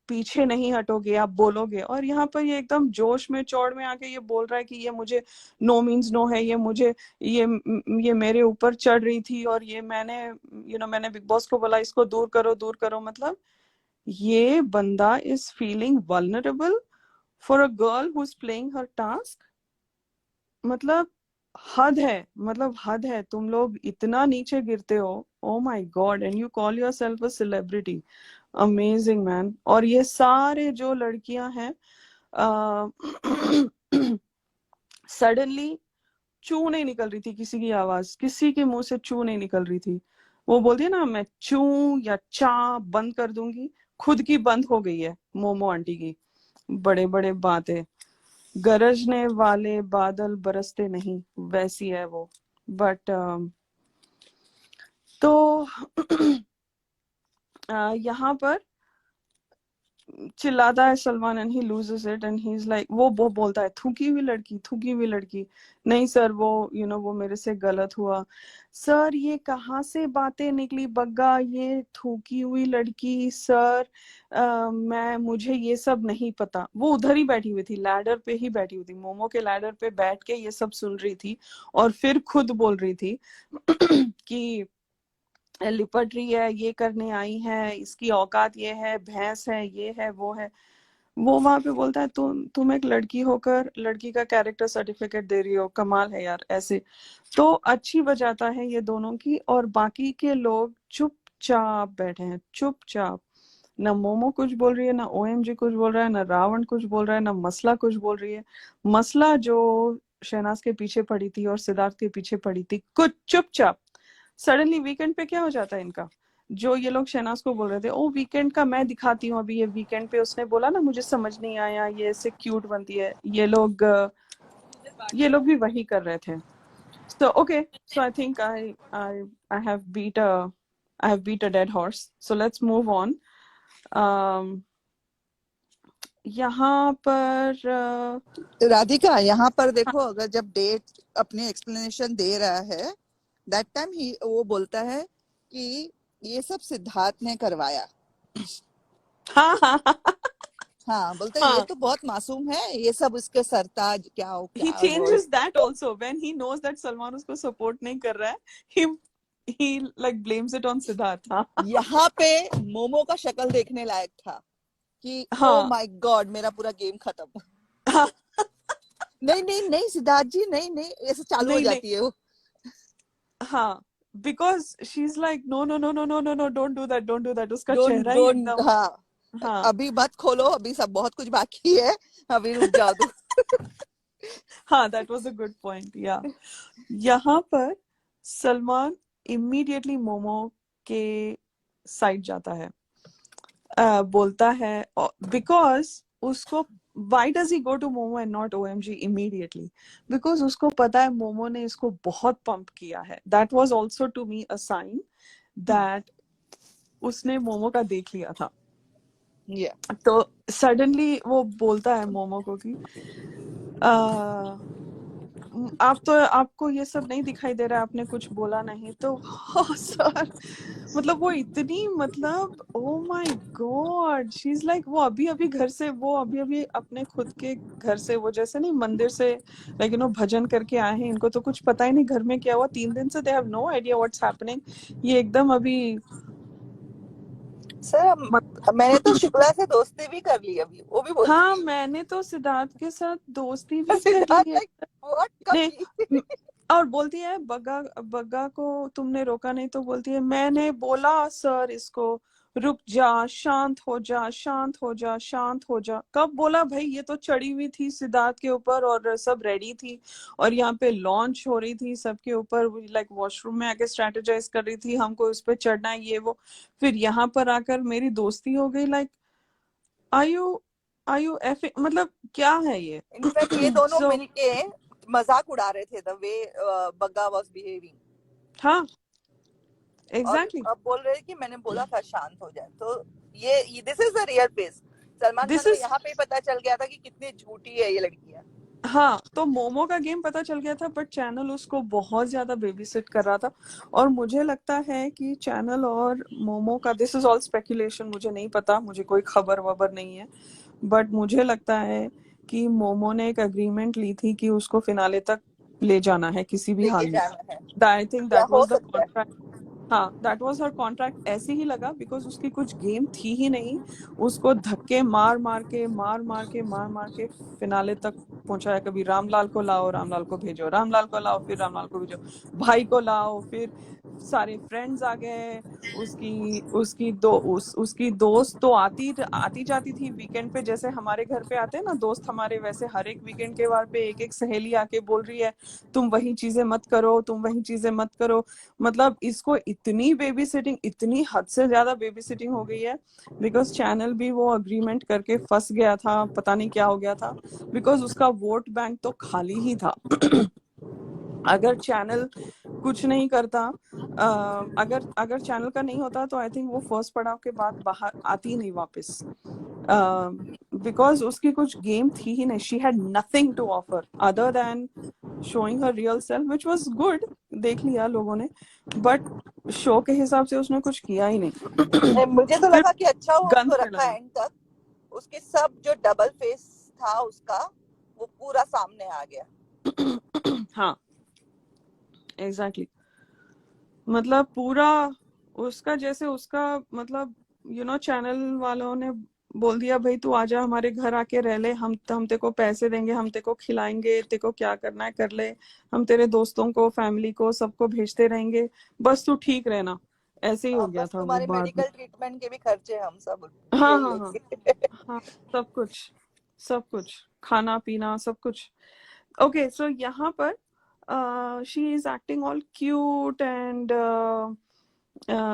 पीछे नहीं हटोगे, आप बोलोगे, और यहाँ पर ये एकदम जोश में चौड़ में आके ये बोल रहा है कि ये मुझे नो मीन्स नो है, ये मुझे ये मेरे ऊपर चढ़ रही थी, और ये मैंने बिग बॉस को बोला इसको दूर करो दूर करो। मतलब ये बंदा is feeling vulnerable for a girl who is playing her task. मतलब हद है, तुम लोग इतना नीचे गिरते हो। ओ my God, and you call yourself a celebrity. Amazing man. और ये सारे जो लड़कियां हैं सडनली चू नहीं निकल रही थी किसी की आवाज, किसी के मुंह से चू नहीं निकल रही थी। वो बोलती है ना, मैं चू या चा बंद कर दूंगी, खुद की बंद हो गई है मोमो आंटी की। बड़े बड़े बातें, गरजने वाले बादल बरसते नहीं, वैसी है वो। बट तो यहाँ पर चिल्लाता है Salman and he loses it and he is like, वो बोलता है थूकी हुई लड़की, थूकी हुई लड़की। नहीं सर, वो वो मेरे से गलत हुआ। सर ये कहाँ से बातें निकली बग्गा, ये थूकी हुई लड़की सर, मुझे ये सब नहीं पता। वो उधर ही बैठी हुई थी, लैडर पे ही बैठी हुई थी, मोमो के लैडर पे बैठ के ये सब सुन रही थी, और फिर खुद बोल रही थी कि लिपट रही है, ये करने आई है, इसकी औकात ये है, भैंस है, ये है, वो है। वो वहां पे बोलता है तुम एक लड़की होकर लड़की का कैरेक्टर सर्टिफिकेट दे रही हो, कमाल है यार। ऐसे तो अच्छी बजाता है ये दोनों की, और बाकी के लोग चुपचाप बैठे हैं, चुपचाप। ना मोमो कुछ बोल रही है, ना ओएमजी कुछ बोल रहा है, ना रावण कुछ बोल रहा है, ना मसला कुछ बोल रही है। मसला जो शहनाज के पीछे पड़ी थी और सिद्धार्थ के पीछे पड़ी थी, कुछ चुपचाप। सडनली वीकेंड पे क्या हो जाता है इनका, जो ये लोग शहनाज को बोल रहे थे ओ वीकेंड का मैं दिखाती हूँ अभी, ये वीकेंड पे उसने बोला ना मुझे समझ नहीं आया, ये ऐसे क्यूट बनती है, ये लोग भी वही कर रहे थे। So okay, so I think I have beat a dead horse. So let's move on. Um, यहाँ पर राधिका, यहाँ पर देखो, अगर जब डेट अपने एक्सप्लेनेशन दे रहा है, दैट टाइम ही वो बोलता है कि ये सब सिद्धार्थ ने करवाया। हाँ हाँ हाँ, बोलते हैं ये हाँ, तो बहुत मासूम है, ये सब उसके सरताज क्या हो he क्या word. changes that also when he knows that Salman उसको सपोर्ट नहीं कर रहा है, he like blames it on Siddharth. हाँ यहाँ पे मोमो का शक्ल देखने लायक था कि ओ हाँ माय गॉड, मेरा पूरा गेम खत्म। हाँ, नहीं नहीं नहीं सिद्धार्थ जी, नहीं नहीं, ऐसे चालू हो नहीं नहीं, जाती है वो। हाँ, because she's like no no no no no no no don't do that, उसका डोंट चेहरा ही डोंट, एकदम। हाँ, हाँ अभी मत खोलो, अभी सब बहुत कुछ बाकी है, अभी रुक जाओ तुम। हाँ, that was a good point, yeah। यहाँ पर सलमान इमीडिएटली मोमो के साइड जाता है, बोलता है बिकॉज उसको why does he go to Momo and not OMG immediately, because उसको पता है मोमो ने इसको बहुत पंप किया है। That was also to me a sign that उसने मोमो का देख लिया था। तो सडनली वो बोलता है मोमो को कि आप तो, आपको ये सब नहीं दिखाई दे रहा है, आपने कुछ बोला नहीं तो। सर मतलब वो इतनी, मतलब ओ my God, she is like, वो अभी अभी अपने खुद के घर से, वो जैसे नहीं मंदिर से लाइक भजन करके आए हैं, इनको तो कुछ पता ही नहीं घर में क्या हुआ 3 दिन से, they have no idea what's happening. ये एकदम अभी सर मैंने तो शुक्ला से दोस्ती भी कर ली अभी, वो भी बोलती हाँ, है। मैंने तो सिद्धार्थ के साथ दोस्ती भी कर सिद्धार्थ ली है। लाइक व्हाट, नहीं, कभी। और बोलती है बग्गा बग्गा को तुमने रोका नहीं, तो बोलती है मैंने बोला सर इसको रुक जा, शांत हो जा, शांत हो जा, शांत हो जा। कब बोला भाई, ये तो चढ़ी हुई थी सिद्धार्थ के ऊपर और सब रेडी थी, और यहाँ पे लॉन्च हो रही थी सबके ऊपर, लाइक वॉशरूम में आके स्ट्रेटेजाइज कर रही थी हमको उस पर चढ़ना है, ये वो। फिर यहाँ पर आकर मेरी दोस्ती हो गई, लाइक आयु आयु एफ, मतलब क्या है ये। इनफैक्ट ये दोनों सो मिलके मजाक उड़ा रहे थे, the way Bagga was behaving. हाँ, और एग्जैक्टली। अब बोल रहे हैं कि मैंने बोला था शांत हो जाए। तो ये this is the real face. Salman Khan this को इज यहाँ पे ही पता चल गया था कि कितनी झूठी है ये लड़कियां। हाँ, तो मोमो का गेम पता चल गया था, बट चैनल उसको बहुत ज्यादा बेबी सिट कर रहा था। और मुझे लगता है कि चैनल और मोमो का, दिस इज ऑल स्पेकुलेशन, मुझे नहीं पता, मुझे कोई खबर वबर नहीं है, बट मुझे लगता है कि मोमो ने एक अग्रीमेंट ली थी कि उसको फिनाले तक ले जाना है किसी भी लेके हाल में। जाना है, आई थिंक या दैट हो वाज द सकता है। कॉन्ट्रैक्ट। हाँ, दैट वाज हर कॉन्ट्रैक्ट, ऐसे ही लगा, बिकॉज उसकी कुछ गेम थी ही नहीं। उसको धक्के मार मार के फिनाले तक पहुंचाया। कभी रामलाल को लाओ, रामलाल को भेजो, रामलाल को लाओ, फिर रामलाल को भेजो, भाई को लाओ, फिर सारे फ्रेंड्स आ गए। उसकी दोस्त तो आती जाती थी वीकेंड पे, जैसे हमारे घर पे आते हैं ना दोस्त हमारे, वैसे हर एक वीकेंड के वार पे एक एक सहेली आके बोल रही है तुम वही चीजें मत करो, तुम वही चीजें मत करो। मतलब इसको इतनी बेबी सिटिंग, इतनी हद से ज्यादा बेबी सिटिंग हो गई है, बिकॉज चैनल भी वो अग्रीमेंट करके फंस गया था, पता नहीं क्या हो गया था, बिकॉज उसका वोट बैंक तो खाली ही था। अगर चैनल कुछ नहीं करता, अगर अगर चैनल का नहीं होता तो आई थिंक वो फर्स्ट पड़ाव के बाद बाहर आती नहीं वापस, बिकॉज उसकी कुछ गेम थी ही नहीं। She had nothing to offer other than showing her real self, which was good, देख लिया लोगों ने, बट शो के हिसाब से उसने कुछ किया ही नहीं। मुझे तो फिर लगा कि अच्छा हुआ गन उसको पे रखा लगा। एंड तक, उसके सब जो डबल फेस था उसका वो पूरा सामने आ गया। हाँ, एग्जैक्टली, मतलब पूरा उसका, जैसे उसका मतलब चैनल वालों ने बोल दिया भाई तू आजा हमारे घर आके रह ले, हम तेको पैसे देंगे, हम तेको खिलाएंगे, तेको क्या करना है कर ले, हम तेरे दोस्तों को, फैमिली को, सबको भेजते रहेंगे, बस तू ठीक रहना। ऐसे ही हो गया बस था वो तुम्हारे बाद में। मेडिकल ट्रीटमेंट के भी खर्चे हम सब हाँ यही हाँ हाँ लेंगे। हाँ, सब कुछ, सब कुछ, खाना पीना सब कुछ। ओके, सो यहाँ पर she is acting all cute and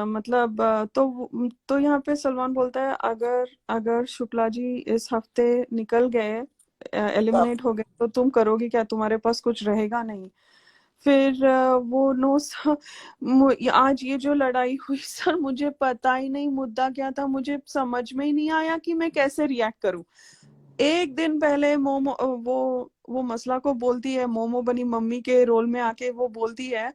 मतलब तो यहाँ पे सलमान बोलता है अगर अगर शुक्ला जी इस हफ्ते निकल गए, एलिमिनेट हो गए, तो तुम करोगी क्या, तुम्हारे पास कुछ रहेगा नहीं। फिर वो नो सर, आज ये जो लड़ाई हुई सर, मुझे पता ही नहीं मुद्दा क्या था, मुझे समझ में ही नहीं आया कि मैं कैसे रिएक्ट करूं। एक दिन पहले मोमो वो मसला को बोलती है, मोमो बनी मम्मी के रोल में आके वो बोलती है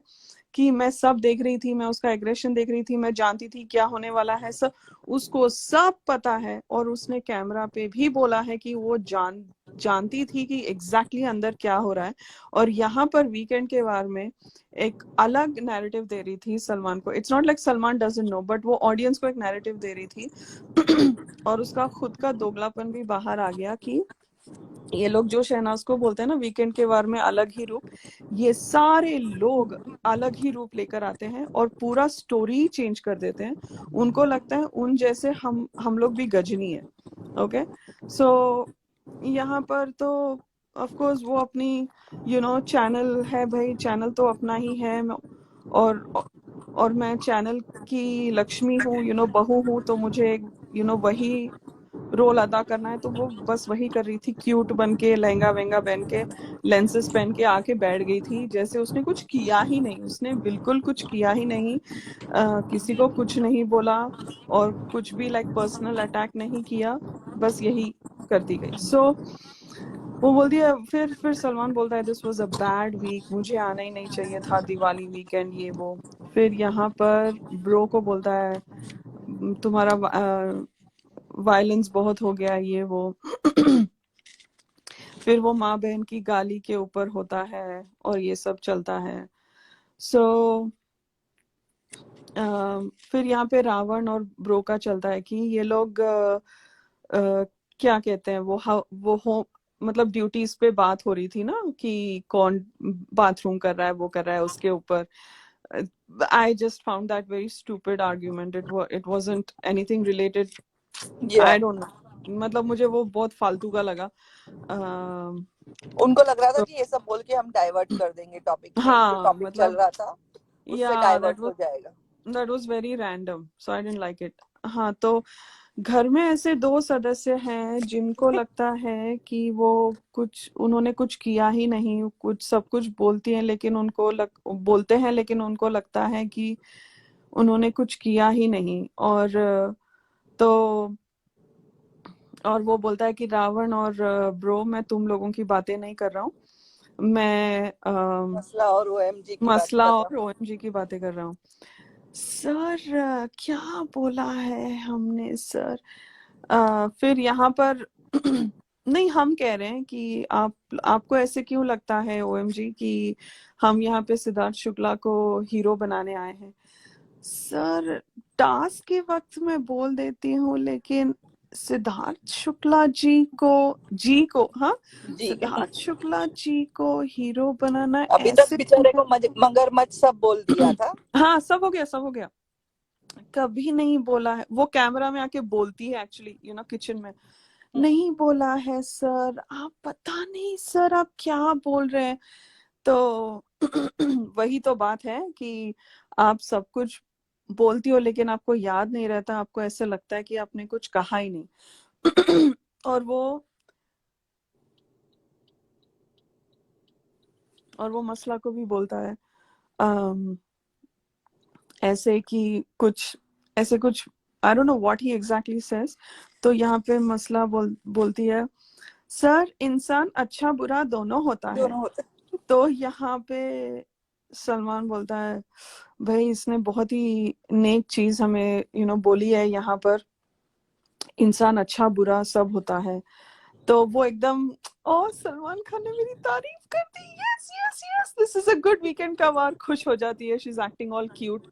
कि मैं सब देख रही थी, मैं उसका एग्रेशन देख रही थी, मैं जानती थी क्या होने वाला है, सब उसको सब पता है। और उसने कैमरा पे भी बोला है कि वो जानती थी कि एग्जैक्टली अंदर क्या हो रहा है। और यहाँ पर वीकेंड के वार में एक अलग नैरेटिव दे रही थी सलमान को। It's not like Salman doesn't know, but वो ऑडियंस को एक नैरेटिव दे रही थी। और उसका खुद का दोगलापन भी बाहर आ गया कि ये लोग जो शहनाज को बोलते हैं ना वीकेंड के वार में अलग ही रूप, ये सारे लोग अलग ही रूप लेकर आते हैं और पूरा स्टोरी चेंज कर देते हैं। उनको लगता है उन जैसे हम लोग भी गजनी है। ओके, सो यहाँ पर तो ऑफ कोर्स वो अपनी चैनल है भाई, चैनल तो अपना ही है। और और मैं चैनल की लक्ष्मी हूँ, बहू हूँ, तो मुझे वही रोल अदा करना है। तो वो बस वही कर रही थी, क्यूट बन के, लहंगा वहंगा पहन के, लेंसेज पहन के आके बैठ गई थी, जैसे उसने कुछ किया ही नहीं, उसने बिल्कुल कुछ किया ही नहीं, किसी को कुछ नहीं बोला और कुछ भी लाइक पर्सनल अटैक नहीं किया, बस यही करती गई। सो वो बोलती है, फिर सलमान बोलता है this was a bad week, मुझे आना ही नहीं चाहिए था दिवाली वीकेंड, ये वो। फिर यहाँ पर ब्रो को बोलता है तुम्हारा वायलेंस बहुत हो गया, ये वो। फिर वो माँ बहन की गाली के ऊपर होता है और ये सब चलता है। सो फिर यहाँ पे रावण और ब्रो का चलता है कि ये लोग क्या कहते हैं, वो हो मतलब ड्यूटीज पे बात हो रही थी ना कि कौन बाथरूम कर रहा है, वो कर रहा है उसके ऊपर। I just found that very stupid argument. It wasn't anything related. Yeah. I don't know. मतलब मुझे वो बहुत फालतू का लगा। उनको लग रहा था तो कि ये सब बोल के हम डाइवर्ट कर देंगे टॉपिक से, जो हाँ, टॉपिक चल मतलब रहा था उससे या डाइवर्ट हो जाएगा। that was very random, so I didn't like it. हाँ, तो घर में ऐसे दो सदस्य हैं जिनको लगता है कि वो उन्होंने कुछ किया ही नहीं, कुछ सब कुछ बोलती हैं लेकिन बोलते हैं लेकिन उनको लगता है कि उन्होंने कुछ किया ही नहीं। और तो और वो बोलता है कि रावण और ब्रो, मैं तुम लोगों की बातें नहीं कर रहा हूँ, मैं मसला और ओएमजी की बात मसला कर रहा और ओएमजी की बातें कर रहा हूँ। सर क्या बोला है हमने सर? फिर यहाँ पर नहीं, हम कह रहे हैं कि आपको ऐसे क्यों लगता है ओएमजी कि हम यहाँ पे सिद्धार्थ शुक्ला को हीरो बनाने आए हैं? सर टास्क के वक्त मैं बोल देती हूँ, लेकिन सिद्धार्थ शुक्ला हाँ, जी। सिद्धार्थ शुक्ला जी को हीरो बनाना अभी तक ऐसे बेचारे को मगरमच्छ सब बोल दिया था। हाँ, सब हो गया। कभी नहीं बोला है, वो कैमरा में आके बोलती है एक्चुअली, किचन में, नहीं बोला है सर, आप पता नहीं सर आप क्या बोल रहे हैं। तो वही तो बात है कि आप सब कुछ बोलती हो लेकिन आपको याद नहीं रहता, आपको ऐसे लगता है कि आपने कुछ कहा ही नहीं। और वो मसला को भी बोलता है ऐसे कि कुछ I don't know what he exactly says. तो यहाँ पे मसला बोलती है, सर इंसान अच्छा बुरा दोनों होता है। दोनों होते। तो यहाँ पे सलमान बोलता है, भाई इसने बहुत ही नेक चीज हमें बोली है, यहाँ पर इंसान अच्छा बुरा सब होता है। तो वो एकदम, ओ सलमान खान ने मेरी तारीफ कर दी, yes yes yes, this is a good weekend का वार, खुश हो जाती है, she is acting all cute.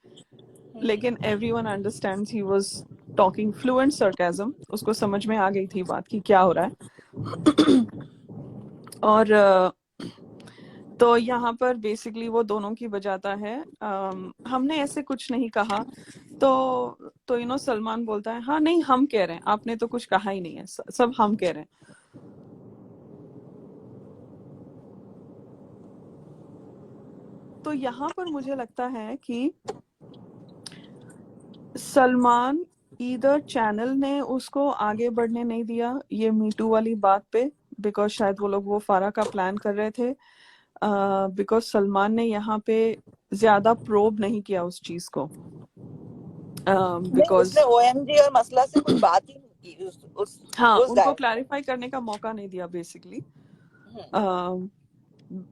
लेकिन everyone understands he was talking fluent sarcasm, उसको समझ में आ गई थी बात की क्या हो रहा है। और तो यहाँ पर बेसिकली वो दोनों की बजाता है, हमने ऐसे कुछ नहीं कहा। तो सलमान बोलता है, हाँ नहीं हम कह रहे हैं, आपने तो कुछ कहा ही नहीं है, सब हम कह रहे हैं। तो यहाँ पर मुझे लगता है कि सलमान इधर चैनल ने उसको आगे बढ़ने नहीं दिया ये मीटू वाली बात पे, बिकॉज शायद वो लोग वो फारा का प्लान कर रहे थे, बिकॉज सलमान ने यहाँ पे ज्यादा प्रोब नहीं किया उस चीज को, नहीं, बिकॉज उसने ओएमजी और मसला से कुछ बात ही नहीं की उस हाँ, उस उनको guy। क्लैरिफाई करने का मौका नहीं दिया बेसिकली,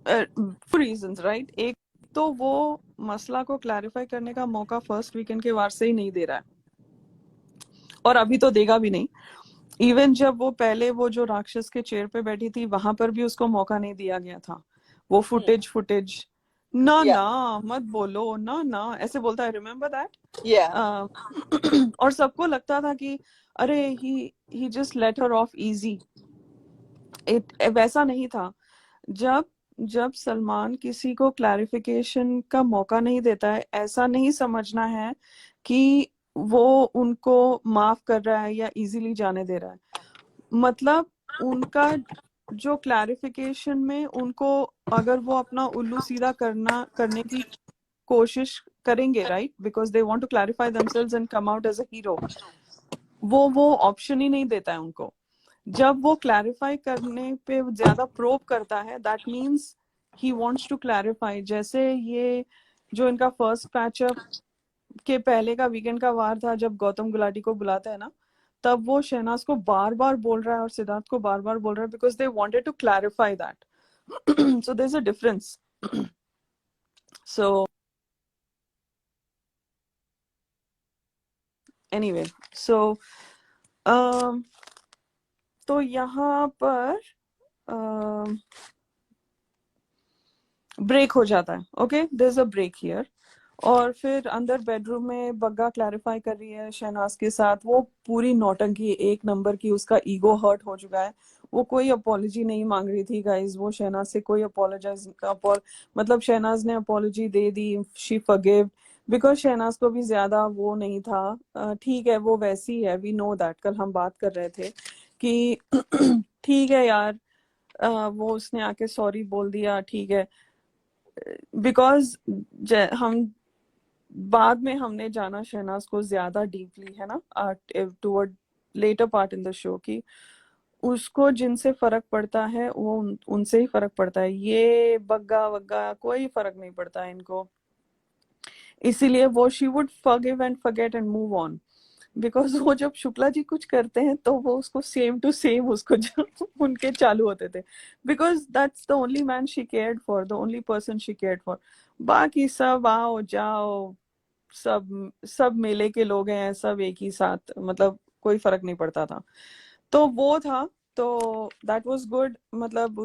टू रीजंस राइट। एक तो वो मसला को क्लैरिफाई करने का मौका फर्स्ट वीकेंड के वार से ही नहीं दे रहा है, और अभी तो देगा भी नहीं। इवन जब वो पहले वो जो राक्षस के चेयर पे बैठी थी वहां पर भी उसको मौका नहीं दिया गया था। वो फुटेज ना Yeah, ना मत बोलो ना ना ऐसे बोलता है, रिमेम्बर दैट। yeah. और सबको लगता था कि अरे he just let her off easy, वैसा नहीं था। जब जब सलमान किसी को क्लैरिफिकेशन का मौका नहीं देता है, ऐसा नहीं समझना है कि वो उनको माफ कर रहा है या इजीली जाने दे रहा है। मतलब उनका जो क्लैरिफिकेशन में उनको, अगर वो अपना उल्लू सीधा करने की कोशिश करेंगे, right, because they want to clarify themselves and come out as a hero, वो ऑप्शन ही नहीं देता है उनको। जब वो क्लैरिफाई करने पे ज्यादा प्रोब करता है, that means he wants to clarify. जैसे ये जो इनका फर्स्ट पैचअप के पहले का वीकेंड का वार था, जब गौतम गुलाटी को बुलाता है ना, तब वो शहनाज को बार बार बोल रहा है और सिद्धार्थ को बार बार बोल रहा है, because they wanted to clarify that. So there is a difference. So anyway, so तो यहाँ पर ब्रेक हो जाता है, okay, there is a break here. और फिर अंदर बेडरूम में बग्गा क्लैरिफाई कर रही है शहनाज के साथ, वो पूरी नौटंकी एक नंबर की, उसका ईगो हर्ट हो चुका है। वो कोई अपॉलॉजी नहीं मांग रही थी गाइस, वो शहनाज से कोई मतलब शहनाज ने अपॉलॉजी दे दी, शी फॉरगिव, बिकॉज शहनाज को भी ज्यादा वो नहीं था। ठीक है वो वैसी है, वी नो दैट, कल हम बात कर रहे थे कि ठीक है यार, वो उसने आके सॉरी बोल दिया, ठीक है, बिकॉज हम बाद में हमने जाना शहनाज को ज्यादा डीपली, है ना, toward later part in the show, की उसको जिनसे फर्क पड़ता है वो उनसे ही फर्क पड़ता है, ये बग्गा वग्गा कोई फर्क नहीं पड़ता है इनको। इसीलिए वो she would forgive and forget and move on. Because वो जब शुक्ला जी कुछ करते हैं तो वो उसको सेम टू सेम उसको जो उनके चालू होते थे, because that's the only man she cared for, the only person she cared for. बाकी सब आओ जाओ, सब सब मेले के लोग हैं, सब एक ही साथ, मतलब कोई फर्क नहीं पड़ता था। तो वो था, तो दैट वाज गुड। मतलब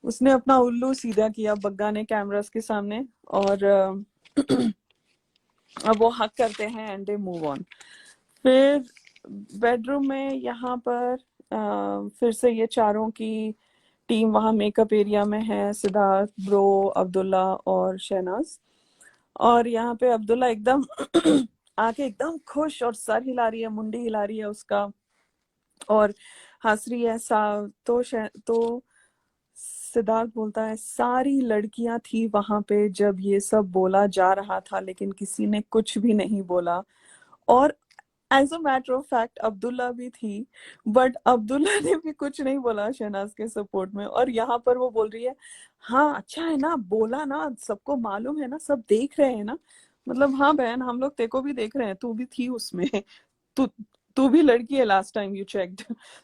उसने अपना उल्लू सीधा किया बग्गा ने कैमरास के सामने, और अब वो हक करते हैं एंड दे मूव ऑन। फिर बेडरूम में यहाँ पर फिर से ये चारों की टीम वहाँ मेकअप एरिया में है, सिद्धार्थ, ब्रो, अब्दुल्ला और शहनाज। और यहाँ पे अब्दुल्ला एकदम आके एकदम खुश और सर हिला रही है, मुंडी हिला रही है उसका, और हंस रही है। तो सिद्धार्थ बोलता है सारी लड़कियां थी वहां पे जब ये सब बोला जा रहा था, लेकिन किसी ने कुछ भी नहीं बोला। और as a matter of fact Abdullah भी थी, बट अब्दुल्ला ने भी कुछ नहीं बोला शहनाज के सपोर्ट में। और यहाँ पर वो बोल रही है हाँ अच्छा है ना, बोला ना, सबको मालूम है ना, सब देख रहे हैं ना। मतलब हाँ बहन, हम लोग तेको भी देख रहे हैं, तू भी थी उसमें। तू तू भी लड़की है, last time you checked.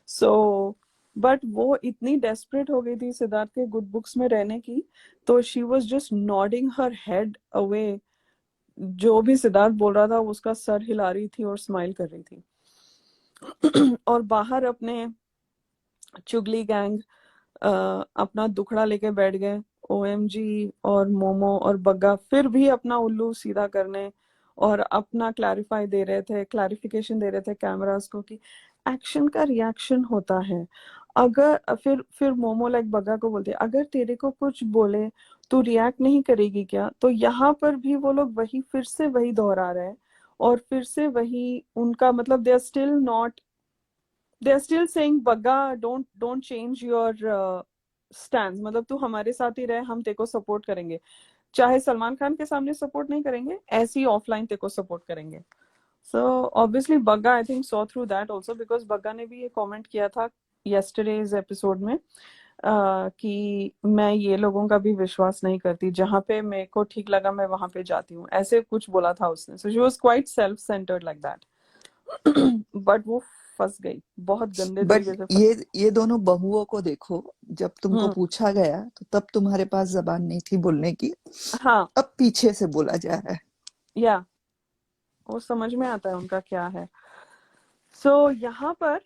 So but वो इतनी डेस्परेट हो गई थी सिद्धार्थ के गुड बुक्स में रहने की, तो she was just nodding her head away. जो भी सिद्धार्थ बोल रहा था उसका सर हिला रही थी और स्माइल कर रही थी। और बाहर अपने चुगली गैंग अपना दुखड़ा लेके बैठ गए। ओएमजी और मोमो और बग्गा फिर भी अपना उल्लू सीधा करने और अपना क्लैरिफिकेशन दे रहे थे कैमरास को कि एक्शन का रिएक्शन होता है। अगर फिर मोमो लाइक बग्गा को बोलते अगर तेरे को कुछ बोले तो रिएक्ट नहीं करेगी क्या। तो यहाँ पर भी वो लोग वही फिर से वही दोहरा रहे हैं, और फिर से वही उनका मतलब they are still saying Bagga don't change your stand, मतलब तू हमारे साथ ही रहे, हम तेको सपोर्ट करेंगे, चाहे सलमान खान के सामने सपोर्ट नहीं करेंगे, ऐसी ऑफलाइन तेको सपोर्ट करेंगे। So obviously Bagga I think saw through that also, because Bagga ने भी ये कमेंट किया था यस्टरडेज एपिसोड में कि मैं ये लोगों का भी विश्वास नहीं करती, जहां पे मेरे को ठीक लगा मैं वहां पे जाती हूँ, ऐसे कुछ बोला था उसने। So she was quite self centred like that. But वो फंस गई, बहुत गंदे बट तरीके से फंस। ये दोनों बहुओं को देखो, जब तुमको हम्म। पूछा गया तो तब तुम्हारे पास जबान नहीं थी बोलने की, हाँ, अब पीछे से बोला जा रहा है। या वो समझ में आता है उनका क्या है। सो यहाँ पर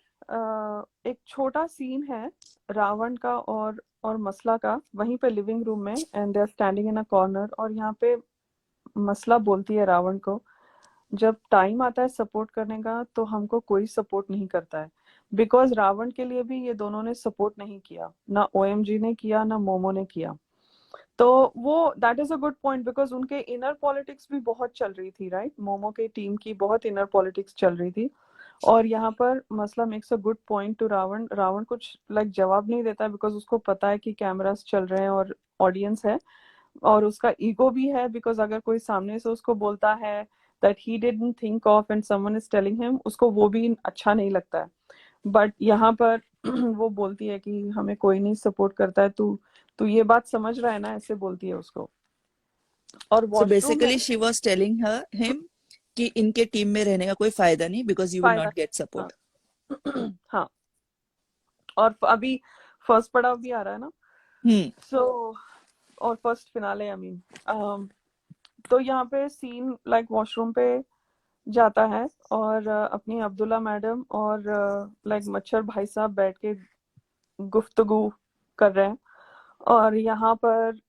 एक छोटा सीन है रावण का और मसला का, वहीं पे लिविंग रूम में, and they are standing in a corner. और यहाँ पे मसला बोलती है रावण को जब टाइम आता है सपोर्ट करने का तो हमको कोई सपोर्ट नहीं करता है, बिकॉज रावण के लिए भी ये दोनों ने सपोर्ट नहीं किया, ना ओएमजी ने किया ना मोमो ने किया। तो वो that is a good point, because उनके इनर पॉलिटिक्स भी बहुत चल रही थी, राइट, मोमो के टीम की बहुत इनर पॉलिटिक्स चल रही थी। और यहाँ पर Masla makes a good point to Ravan. Ravan कुछ लाइक जवाब नहीं देता बिकॉज उसको पता है कि कैमरास चल रहे हैं और ऑडियंस है, और उसका ईगो भी है, बिकॉज अगर कोई सामने से उसको बोलता है that he didn't think of and someone is telling him, उसको वो भी अच्छा नहीं लगता है। बट यहाँ पर वो बोलती है कि हमें कोई नहीं सपोर्ट करता है, तू तू ये बात समझ रहा है ना, ऐसे बोलती है उसको। और सो वॉशरूम में basically she was telling her him कि इनके टीम में रहने का कोई फायदा नहीं, बिकॉज यू विल फायदा। नॉट गेट हाँ। सपोर्ट। हाँ, और अभी फर्स्ट पड़ाव भी आ रहा है ना। हम्म। सो और फर्स्ट फिनाले आई मीन। तो यहाँ पे सीन लाइक वॉशरूम पे जाता है, और अपनी अब्दुल्ला मैडम और लाइक मच्छर भाई साहब बैठ के गुफ्तगू कर रहे हैं। और यहाँ पर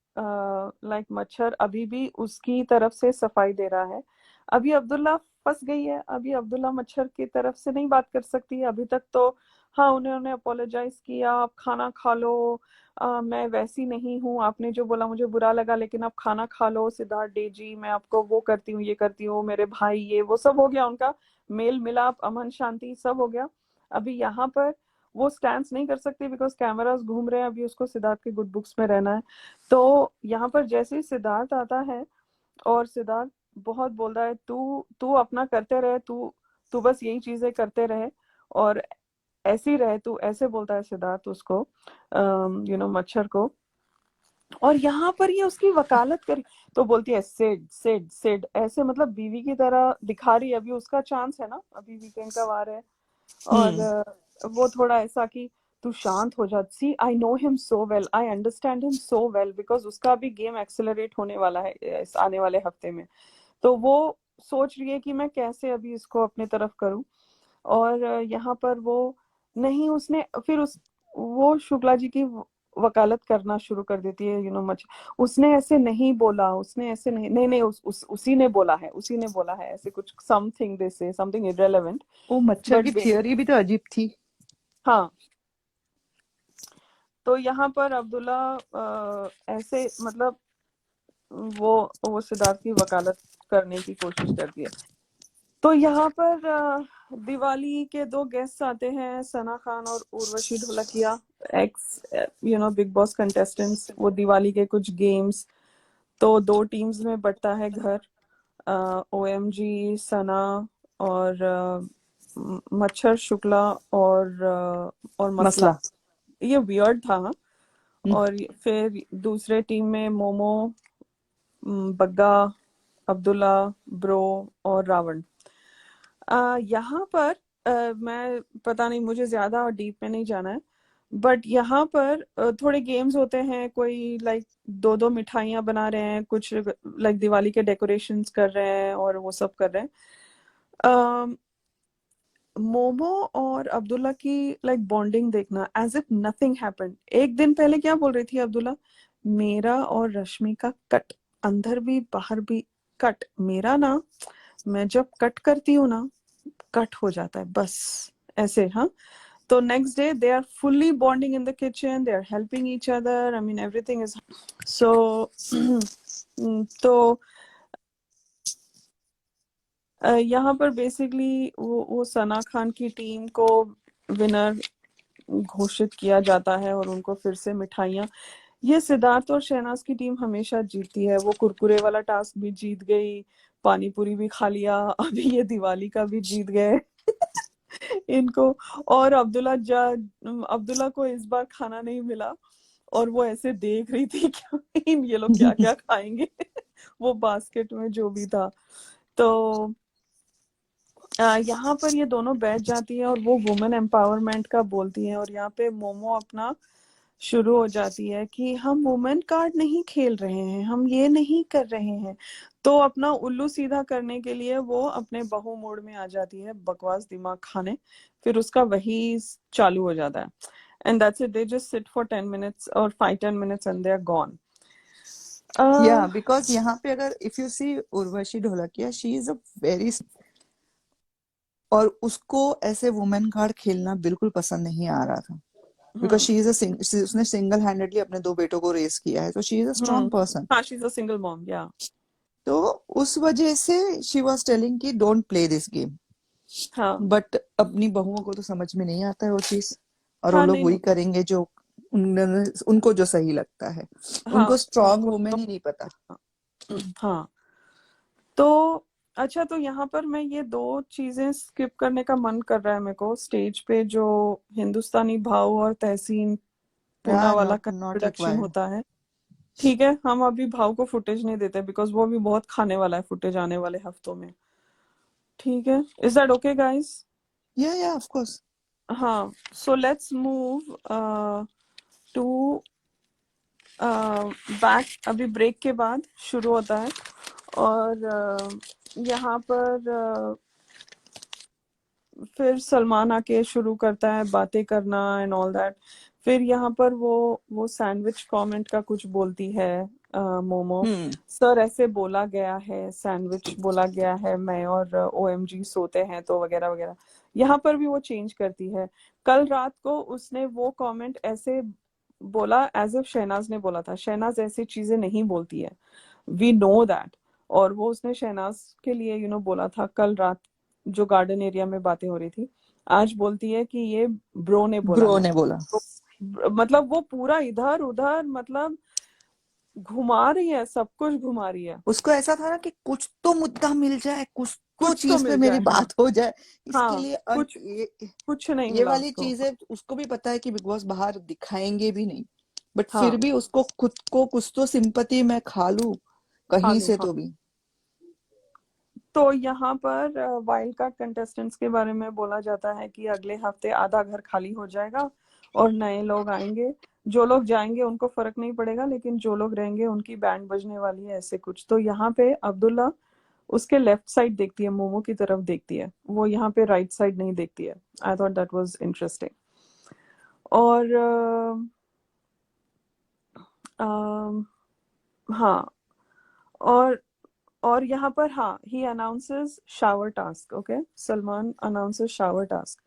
लाइक मच्छर अभी भी उसकी तरफ से सफाई दे रहा है। अभी अब्दुल्ला फंस गई है, अभी अब्दुल्ला मच्छर की तरफ से नहीं बात कर सकती है अभी तक तो। हाँ, उन्होंने अपोलोजाइज किया, आप खाना खा लो, मैं वैसी नहीं हूँ, आपने जो बोला मुझे बुरा लगा, लेकिन आप खाना खा लो सिद्धार्थ डे जी, मैं आपको वो करती हूँ ये करती हूँ, मेरे भाई ये वो सब हो गया उनका मेल मिलाप, अमन शांति सब हो गया। अभी यहाँ पर वो स्टैंड नहीं कर सकती बिकॉज कैमरास घूम रहे हैं, अभी उसको सिद्धार्थ के गुड बुक्स में रहना है। तो यहाँ पर जैसे ही सिद्धार्थ आता है और सिद्धार्थ बहुत बोल रहा है तू तू अपना करते रहे, तू तू बस यही चीजें करते रहे और ऐसे ही रहे तू, ऐसे बोलता है सिद्धार्थ उसको, मच्छर को। और यहाँ पर ये उसकी वकालत करी, तो बोलती है सिड सिड सिड, ऐसे मतलब बीवी की तरह दिखा रही है। अभी उसका चांस है ना, अभी वीकेंड का वार है। और वो थोड़ा ऐसा कि तू शांत हो जा, see I know him so well, I understand him so well, because उसका भी गेम एक्सेलरेट होने वाला है इस आने वाले हफ्ते में। तो वो सोच रही है कि मैं कैसे अभी इसको अपने तरफ करूं। और यहाँ पर वो नहीं, उसने फिर उस वो शुक्ला जी की वकालत करना शुरू कर देती है, मच उसने ऐसे नहीं बोला, उसने ऐसे नहीं नहीं नहीं उसी ने बोला है, उसी ने बोला है, ऐसे कुछ समथिंग दे से समथिंग इररेलेवेंट। वो मच्छर बट की थियोरी भी तो अजीब थी। हाँ, तो यहाँ पर अब्दुल्ला ऐसे मतलब वो सिद्धार्थ की वकालत करने की कोशिश करती है। तो यहाँ पर दिवाली के दो गेस्ट आते हैं, सना खान और Urvashi Dholakia, x big boss contestants. वो दिवाली के कुछ गेम्स, तो दो टीम्स में बंटता है घर, ओएमजी सना और मच्छर शुक्ला और मसला। मसला। ये वियर्ड था हाँ। हम्म, और फिर दूसरे टीम में मोमो, बग्गा, अब्दुल्ला, ब्रो और रावण। यहाँ पर मैं पता नहीं, मुझे ज्यादा डीप में नहीं जाना है, बट यहाँ पर थोड़े गेम्स होते हैं, कोई लाइक दो दो मिठाइयाँ बना रहे हैं, कुछ लाइक दिवाली के डेकोरेशंस कर रहे हैं और वो सब कर रहे हैं। मोमो और अब्दुल्ला की लाइक बॉन्डिंग देखना, एज इफ नथिंग हैपेंड। एक दिन पहले क्या बोल रही थी अब्दुल्ला, मेरा और रश्मि का कट, अंदर भी बाहर भी कट, मेरा ना, मैं जब कट करती हूँ ना, कट हो जाता है बस, ऐसे हाँ। तो next day they are fully bonding in the kitchen, they are helping each other, I mean everything is so तो यहाँ पर बेसिकली वो सना खान की टीम को विनर घोषित किया जाता है और उनको फिर से मिठाइयाँ। ये सिद्धार्थ और शहनाज की टीम हमेशा जीतती है, वो कुरकुरे वाला टास्क भी जीत गई, पानी पूरी भी खा लिया, अभी ये दिवाली का भी जीत गए इनको। और अब्दुल्ला को इस बार खाना नहीं मिला, और वो ऐसे देख रही थी कि ये लोग क्या क्या खाएंगे वो बास्केट में जो भी था। तो यहाँ पर ये दोनों बैठ जाती है और वो वुमेन एम्पावरमेंट का बोलती है, और यहाँ पे मोमो अपना शुरू हो जाती है कि हम वुमेन कार्ड नहीं खेल रहे हैं, हम ये नहीं कर रहे हैं। तो अपना उल्लू सीधा करने के लिए वो अपने बहू मोड में आ जाती है, बकवास दिमाग खाने। फिर उसका वही चालू हो जाता है, and that's it, they just sit for 10 minutes और 5-10 minutes and they are gone. Yeah because यहाँ पे अगर if you see Urvashi Dholakia, she is a very, और उसको ऐसे वुमेन कार्ड खेलना बिल्कुल पसंद नहीं आ रहा था, बिकॉज शी इज अ, उसने सिंगल हैंडेडली अपने दो बेटों को रेस किया है, तो she is a strong person. हाँ, she is a single mom yeah. तो उस वजह से शी वॉज टेलिंग कि डोंट प्ले दिस गेम, हाँ बट अपनी बहुओं को तो समझ में नहीं आता है वो चीज, और वो हाँ, लोग नहीं वही करेंगे जो उनको जो सही लगता है। हाँ उनको स्ट्रॉन्ग उनको वुमेन तो, ही नहीं पता। हाँ। तो अच्छा, तो यहाँ पर मैं ये दो चीजें स्किप करने का मन कर रहा है मेरे को, स्टेज पे जो हिंदुस्तानी भाव और तहसीन पूना या वाला नॉट का नॉट इंट्रोडक्शन रिक्वायर्ड। होता है। ठीक है, हम अभी भाव को फुटेज नहीं देते, बिकॉज वो भी बहुत खाने वाला है फुटेज आने वाले हफ्तों में। ठीक है, is that okay guys? Yeah of course. हाँ, so let's move to back. अभी ब्रेक के बाद शुरू होता है, और यहाँ पर फिर सलमान आके शुरू करता है बातें करना एंड ऑल दैट। फिर यहाँ पर वो सैंडविच कमेंट का कुछ बोलती है मोमो, सर ऐसे बोला गया है, सैंडविच बोला गया है, मैं और ओएमजी सोते हैं तो वगैरह वगैरह। यहाँ पर भी वो चेंज करती है। कल रात को उसने वो कमेंट ऐसे बोला एज इफ शहनाज ने बोला था, शहनाज ऐसी चीजें नहीं बोलती है, वी नो दैट। और वो उसने शहनाज के लिए बोला था कल रात, जो गार्डन एरिया में बातें हो रही थी। आज बोलती है कि ये ब्रो ने बोला ब्रो है। ने बोला। तो मतलब वो पूरा इधर उधर मतलब घुमा रही है, सब कुछ घुमा रही है। उसको ऐसा था ना कि कुछ तो मुद्दा मिल जाए, कुछ तो कुछ तो चीज पे मिल मेरी जाए, हाँ बात हो जाए, इसके हाँ, लिए। और कुछ कुछ नहीं ये मिला वाली उसको। चीजें उसको भी पता है कि बिग बॉस बाहर दिखाएंगे भी नहीं। बट हाँ फिर भी उसको खुद को कुछ तो सिंपैथी मैं खा लूं कहीं खालू से हाँ। तो भी। तो यहाँ पर वाइल्ड कार्ड कंटेस्टेंट्स के बारे में बोला जाता है कि अगले हफ्ते आधा घर खाली हो जाएगा और नए लोग आएंगे। जो लोग जाएंगे उनको फर्क नहीं पड़ेगा, लेकिन जो लोग रहेंगे उनकी बैंड बजने वाली है, ऐसे कुछ। तो यहाँ पे अब्दुल्ला उसके लेफ्ट साइड देखती है, मोमो की तरफ देखती है, वो यहाँ पे राइट साइड नहीं देखती है। I thought that was interesting. और हाँ, और यहाँ पर हाँ, he announces shower task. Okay, Salman announces shower task.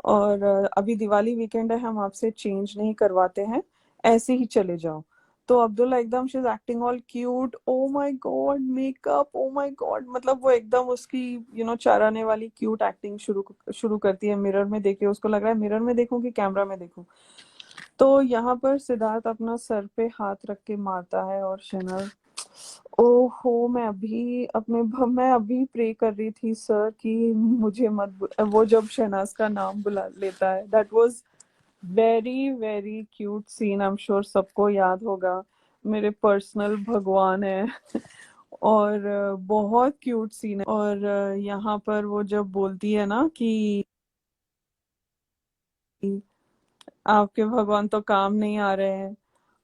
और अभी दिवाली वीकेंड है, हम आपसे चेंज नहीं करवाते हैं, ऐसे ही चले जाओ। तो अब्दुल्ला एकदम, she is acting all cute, O my God makeup, O my God, मतलब वो एकदम उसकी चाराने वाली क्यूट एक्टिंग शुरू शुरू करती है। मिरर में देखे, उसको लग रहा है मिरर में देखूं कि कैमरा में देखूं। तो यहाँ पर सिद्धार्थ अपना सर पे हाथ रख के मारता है और शहनाज, ओहो, मैं अभी प्रे कर रही थी सर कि मुझे मत वो जब शहनाज का नाम बुला लेता है, that was very very cute scene. I am sure सबको याद होगा, मेरे पर्सनल भगवान है। और बहुत क्यूट सीन है। और यहाँ पर वो जब बोलती है ना कि आपके भगवान तो काम नहीं आ रहे हैं,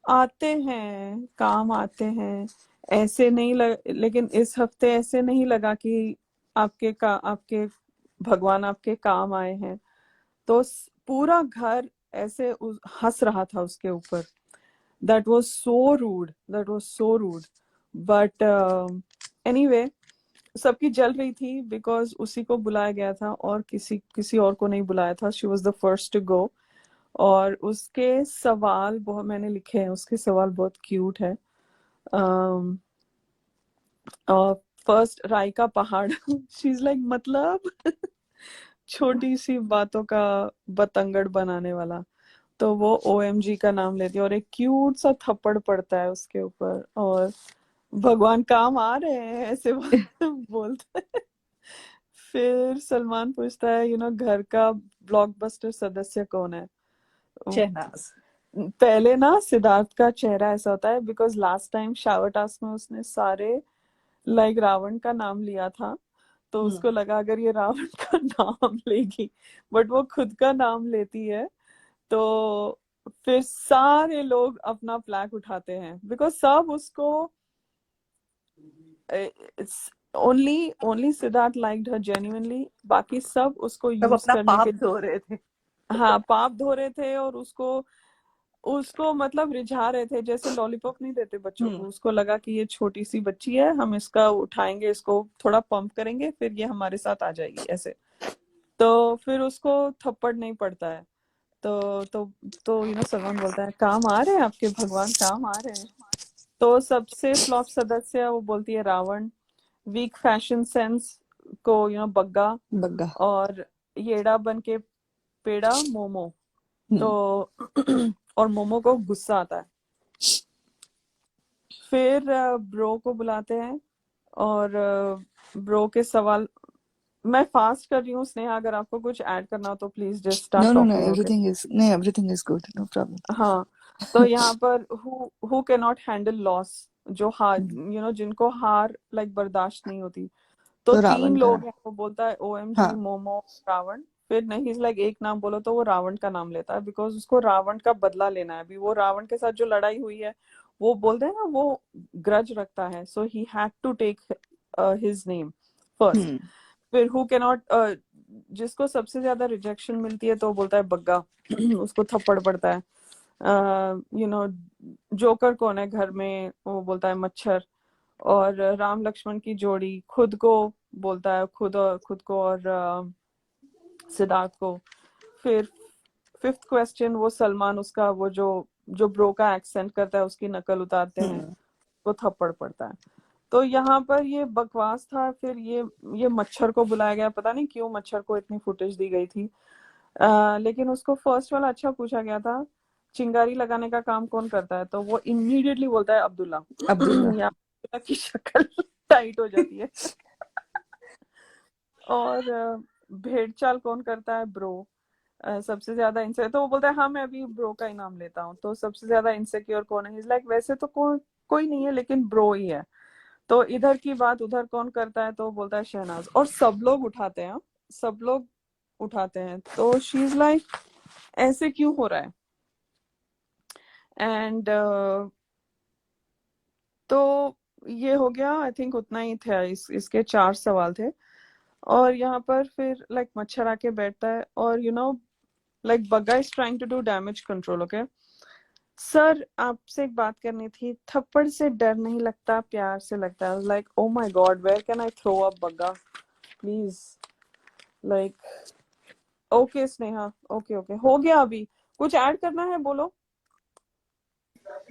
आते हैं काम आते हैं, ऐसे नहीं लेकिन इस हफ्ते ऐसे नहीं लगा कि आपके भगवान आपके काम आए हैं। तो पूरा घर ऐसे हंस रहा था उसके ऊपर। That was so rude, that was so rude. But anyway, सबकी जल रही थी बिकॉज उसी को बुलाया गया था और किसी किसी और को नहीं बुलाया था। She was the first to go. और उसके सवाल बहुत मैंने लिखे हैं, उसके सवाल बहुत क्यूट है। फर्स्ट, राय का पहाड़। शी इज लाइक, मतलब छोटी सी बातों का बतंगड़ बनाने वाला। तो वो ओएमजी का नाम लेती है और एक क्यूट सा थप्पड़ पड़ता है उसके ऊपर। और भगवान काम आ रहे हैं, ऐसे बोलते हैं। फिर सलमान पूछता है घर का ब्लॉकबस्टर सदस्य कौन है। शहनाज। पहले ना सिद्धार्थ का चेहरा ऐसा होता है because last time shower task में उसने सारे लाइक रावण का नाम लिया था, तो उसको लगा अगर ये रावण का नाम लेगी, बट वो खुद का नाम लेती है। तो फिर सारे लोग अपना फ्लैग उठाते हैं बिकॉज सब उसको, ओनली ओनली सिद्धार्थ लाइक्ड हर जेन्युइनली, बाकी सब उसको सब यूज अपना करने पाप के, धो रहे थे। हाँ, पाप धो रहे थे। और उसको उसको मतलब रिझा रहे थे, जैसे लॉलीपॉप नहीं देते बच्चों को। उसको लगा कि ये छोटी सी बच्ची है, हम इसका उठाएंगे, इसको थोड़ा पंप करेंगे, फिर ये हमारे साथ आ जाएगी ऐसे। तो फिर उसको थप्पड़ नहीं पड़ता है। तो सलमान बोलता है काम आ रहे हैं आपके भगवान, काम आ रहे हैं। तो सबसे फ्लॉप सदस्य वो बोलती है रावण। वीक फैशन सेंस को बग्गा। बग्गा। और येड़ा बन के पेड़ा मोमो। तो और मोमो को गुस्सा आता है। फिर ब्रो को बुलाते हैं और ब्रो के सवाल, मैं फास्ट कर रही हूँ स्नेहा, अगर आपको कुछ ऐड करना हो तो please just start No, talking. Okay, everything is good, no problem. हाँ। तो यहाँ पर who can not handle loss, जो हार जिनको हार लाइक बर्दाश्त नहीं होती। तो तो रावण 3 का। लोग हैं, वो बोलता है ओएमजी, हाँ। मोमो, रावण। फिर नहीं, लाइक एक नाम बोलो तो वो रावण का नाम लेता है बिकॉज उसको रावण का बदला लेना है। अभी वो रावण के साथ जो लड़ाई हुई है, वो बोलते हैं ना, वो ग्रज रखता है, so he had to take his name first. फिर हु कैन नॉट, जिसको सबसे ज्यादा रिजेक्शन मिलती है तो वो बोलता है बग्गा। उसको थप्पड़ पड़ता है। जोकर कौन है घर में, वो बोलता है मच्छर। और राम लक्ष्मण की जोड़ी खुद को बोलता है, खुद को और सिद्धार्थ को। फिर फिफ्थ क्वेश्चन, वो सलमान उसका वो जो ब्रो का एक्सेंट करता है उसकी नकल उतारते हैं, वो थप्पड़ पड़ता है। तो यहाँ पर ये बकवास था। फिर ये मच्छर को बुलाया गया, पता नहीं क्यों मच्छर को इतनी फुटेज दी गई थी। लेकिन उसको फर्स्ट वाला अच्छा पूछा गया था, चिंगारी लगाने का काम कौन करता है, तो वो इमीडिएटली बोलता है अब्दुल्ला। अब्दुल्ला। यहाँ अब्दुल्ला की शक्ल टाइट हो जाती है। और भेड़ चाल कौन करता है, ब्रो। सबसे ज्यादा इनसे तो वो बोलता है हाँ मैं अभी ब्रो का ही नाम लेता हूँ, तो सबसे ज्यादा इनसिक्योर कौन है? इज लाइक वैसे तो कोई नहीं है लेकिन ब्रो ही है। तो इधर की बात उधर कौन करता है? तो बोलता है शहनाज, और सब लोग उठाते हैं, सब लोग उठाते हैं। तो शी इज लाइक ऐसे क्यों हो रहा है? एंड तो ये हो गया, आई थिंक उतना ही था। इसके 4 सवाल थे। और यहाँ पर फिर लाइक मच्छर आके बैठता है, और like Bagga is trying to do damage control. Okay sir, आपसे एक बात करनी थी। थप्पड़ से डर नहीं लगता, प्यार से लगता है। Like oh my God, where can I throw up Bagga please? Like okay Sneha, okay okay हो गया। अभी कुछ ऐड करना है बोलो।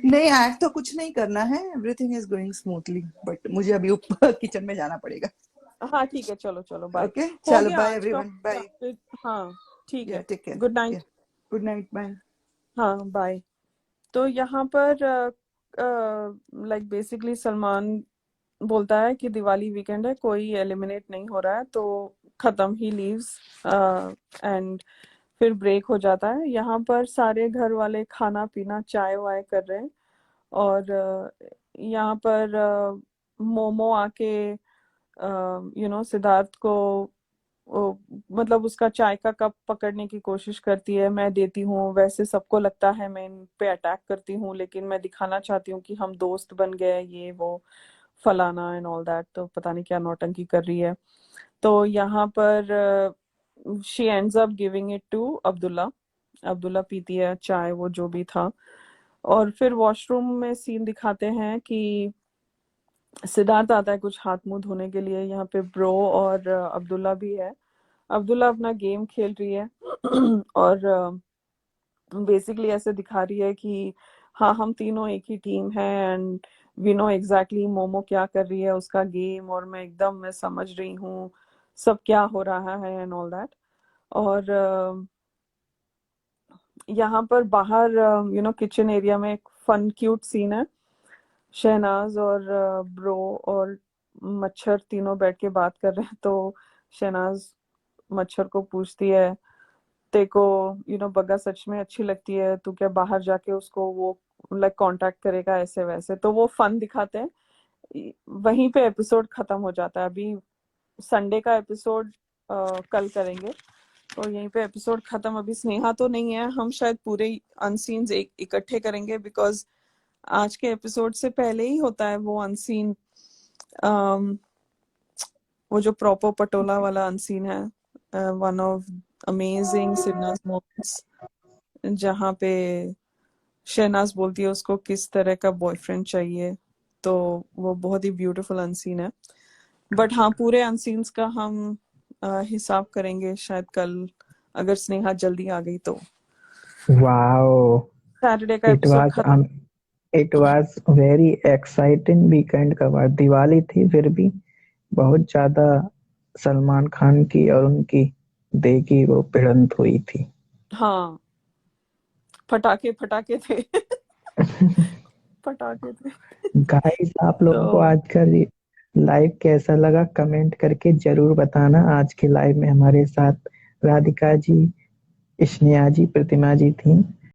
नहीं, ऐड तो कुछ नहीं करना है, everything is going smoothly, but मुझे अभी ऊपर किचन में जाना पड़ेगा। हाँ ठीक है, चलो चलो बाय। ओके, हो चलो गया बाय आज का। Everyone, bye. हाँ ठीक या है, टेक केयर, गुड या नाइट। Good night, bye. हाँ बाय। तो यहाँ पर लाइक बेसिकली सलमान बोलता है कि दिवाली वीकेंड है, कोई एलिमिनेट नहीं हो रहा है, तो खत्म, ही लीव्स। एंड फिर ब्रेक हो जाता है। यहाँ पर सारे घर वाले खाना पीना चाय वाय कर रहे हैं। और यहाँ पर मोमो आके सिद्धार्थ को मतलब उसका चाय का कप पकड़ने की कोशिश करती है। मैं देती हूँ, वैसे सबको लगता है मैं इन पे अटैक करती हूँ, लेकिन मैं दिखाना चाहती हूँ कि हम दोस्त बन गए, ये वो फलाना एंड ऑल दैट। तो पता नहीं क्या नौटंकी कर रही है। तो यहाँ पर she ends up giving it to Abdullah. Abdullah पीती है चाय, वो जो भी था। और फिर वॉशरूम में सीन दिखाते हैं कि सिद्धार्थ आता है कुछ हाथ मुंह धोने के लिए। यहाँ पे ब्रो और अब्दुल्ला भी है। अब्दुल्ला अपना गेम खेल रही है और बेसिकली ऐसे दिखा रही है कि हाँ हम तीनों एक ही टीम है, and we know exactly Momo क्या कर रही है उसका गेम, और मैं समझ रही हूँ सब क्या हो रहा है एंड ऑल दैट। और यहाँ पर बाहर किचन एरिया में एक फन क्यूट सीन है। शहनाज और ब्रो और मच्छर तीनों बैठ के बात कर रहे हैं। तो शहनाज मच्छर को पूछती है, तेरे को बग्गा सच में अच्छी लगती है? तू क्या बाहर जाके उसको वो लाइक कांटेक्ट करेगा ऐसे वैसे? तो वो फन दिखाते हैं। वहीं पे एपिसोड खत्म हो जाता है। अभी संडे का एपिसोड कल करेंगे, तो यहीं पे एपिसोड खत्म। अभी स्नेहा तो नहीं है, हम शायद पूरे अनसीन्स इकट्ठे करेंगे, बिकॉज आज के एपिसोड से पहले ही होता है वो अनसीन, वो जो प्रॉपर पटोला वाला अनसीन है, वन ऑफ अमेजिंग सिन्हास मोमेंट्स, जहाँ पे शहनाज बोलती है उसको किस तरह का बॉयफ्रेंड चाहिए। तो वो बहुत ही ब्यूटीफुल अनसीन है। बट हाँ, पूरे अनसीन्स का हम हिसाब करेंगे शायद कल, अगर स्नेहा जल्दी आ गई तो। वाओ, सैटरडे का इट एपिसोड वाज खत्म। It was very exciting weekend का बाद। दिवाली थी फिर भी बहुत ज्यादा सलमान खान की और उनकी दे की वो भिड़ंत हुई थी। हाँ, फटाके फटाके थे फटाके थे। गाइस, आप लोगों को तो आज का लाइव कैसा लगा कमेंट करके जरूर बताना। आज के लाइव में हमारे साथ राधिका जी, स्नेहा जी, प्रतिमा जी थी।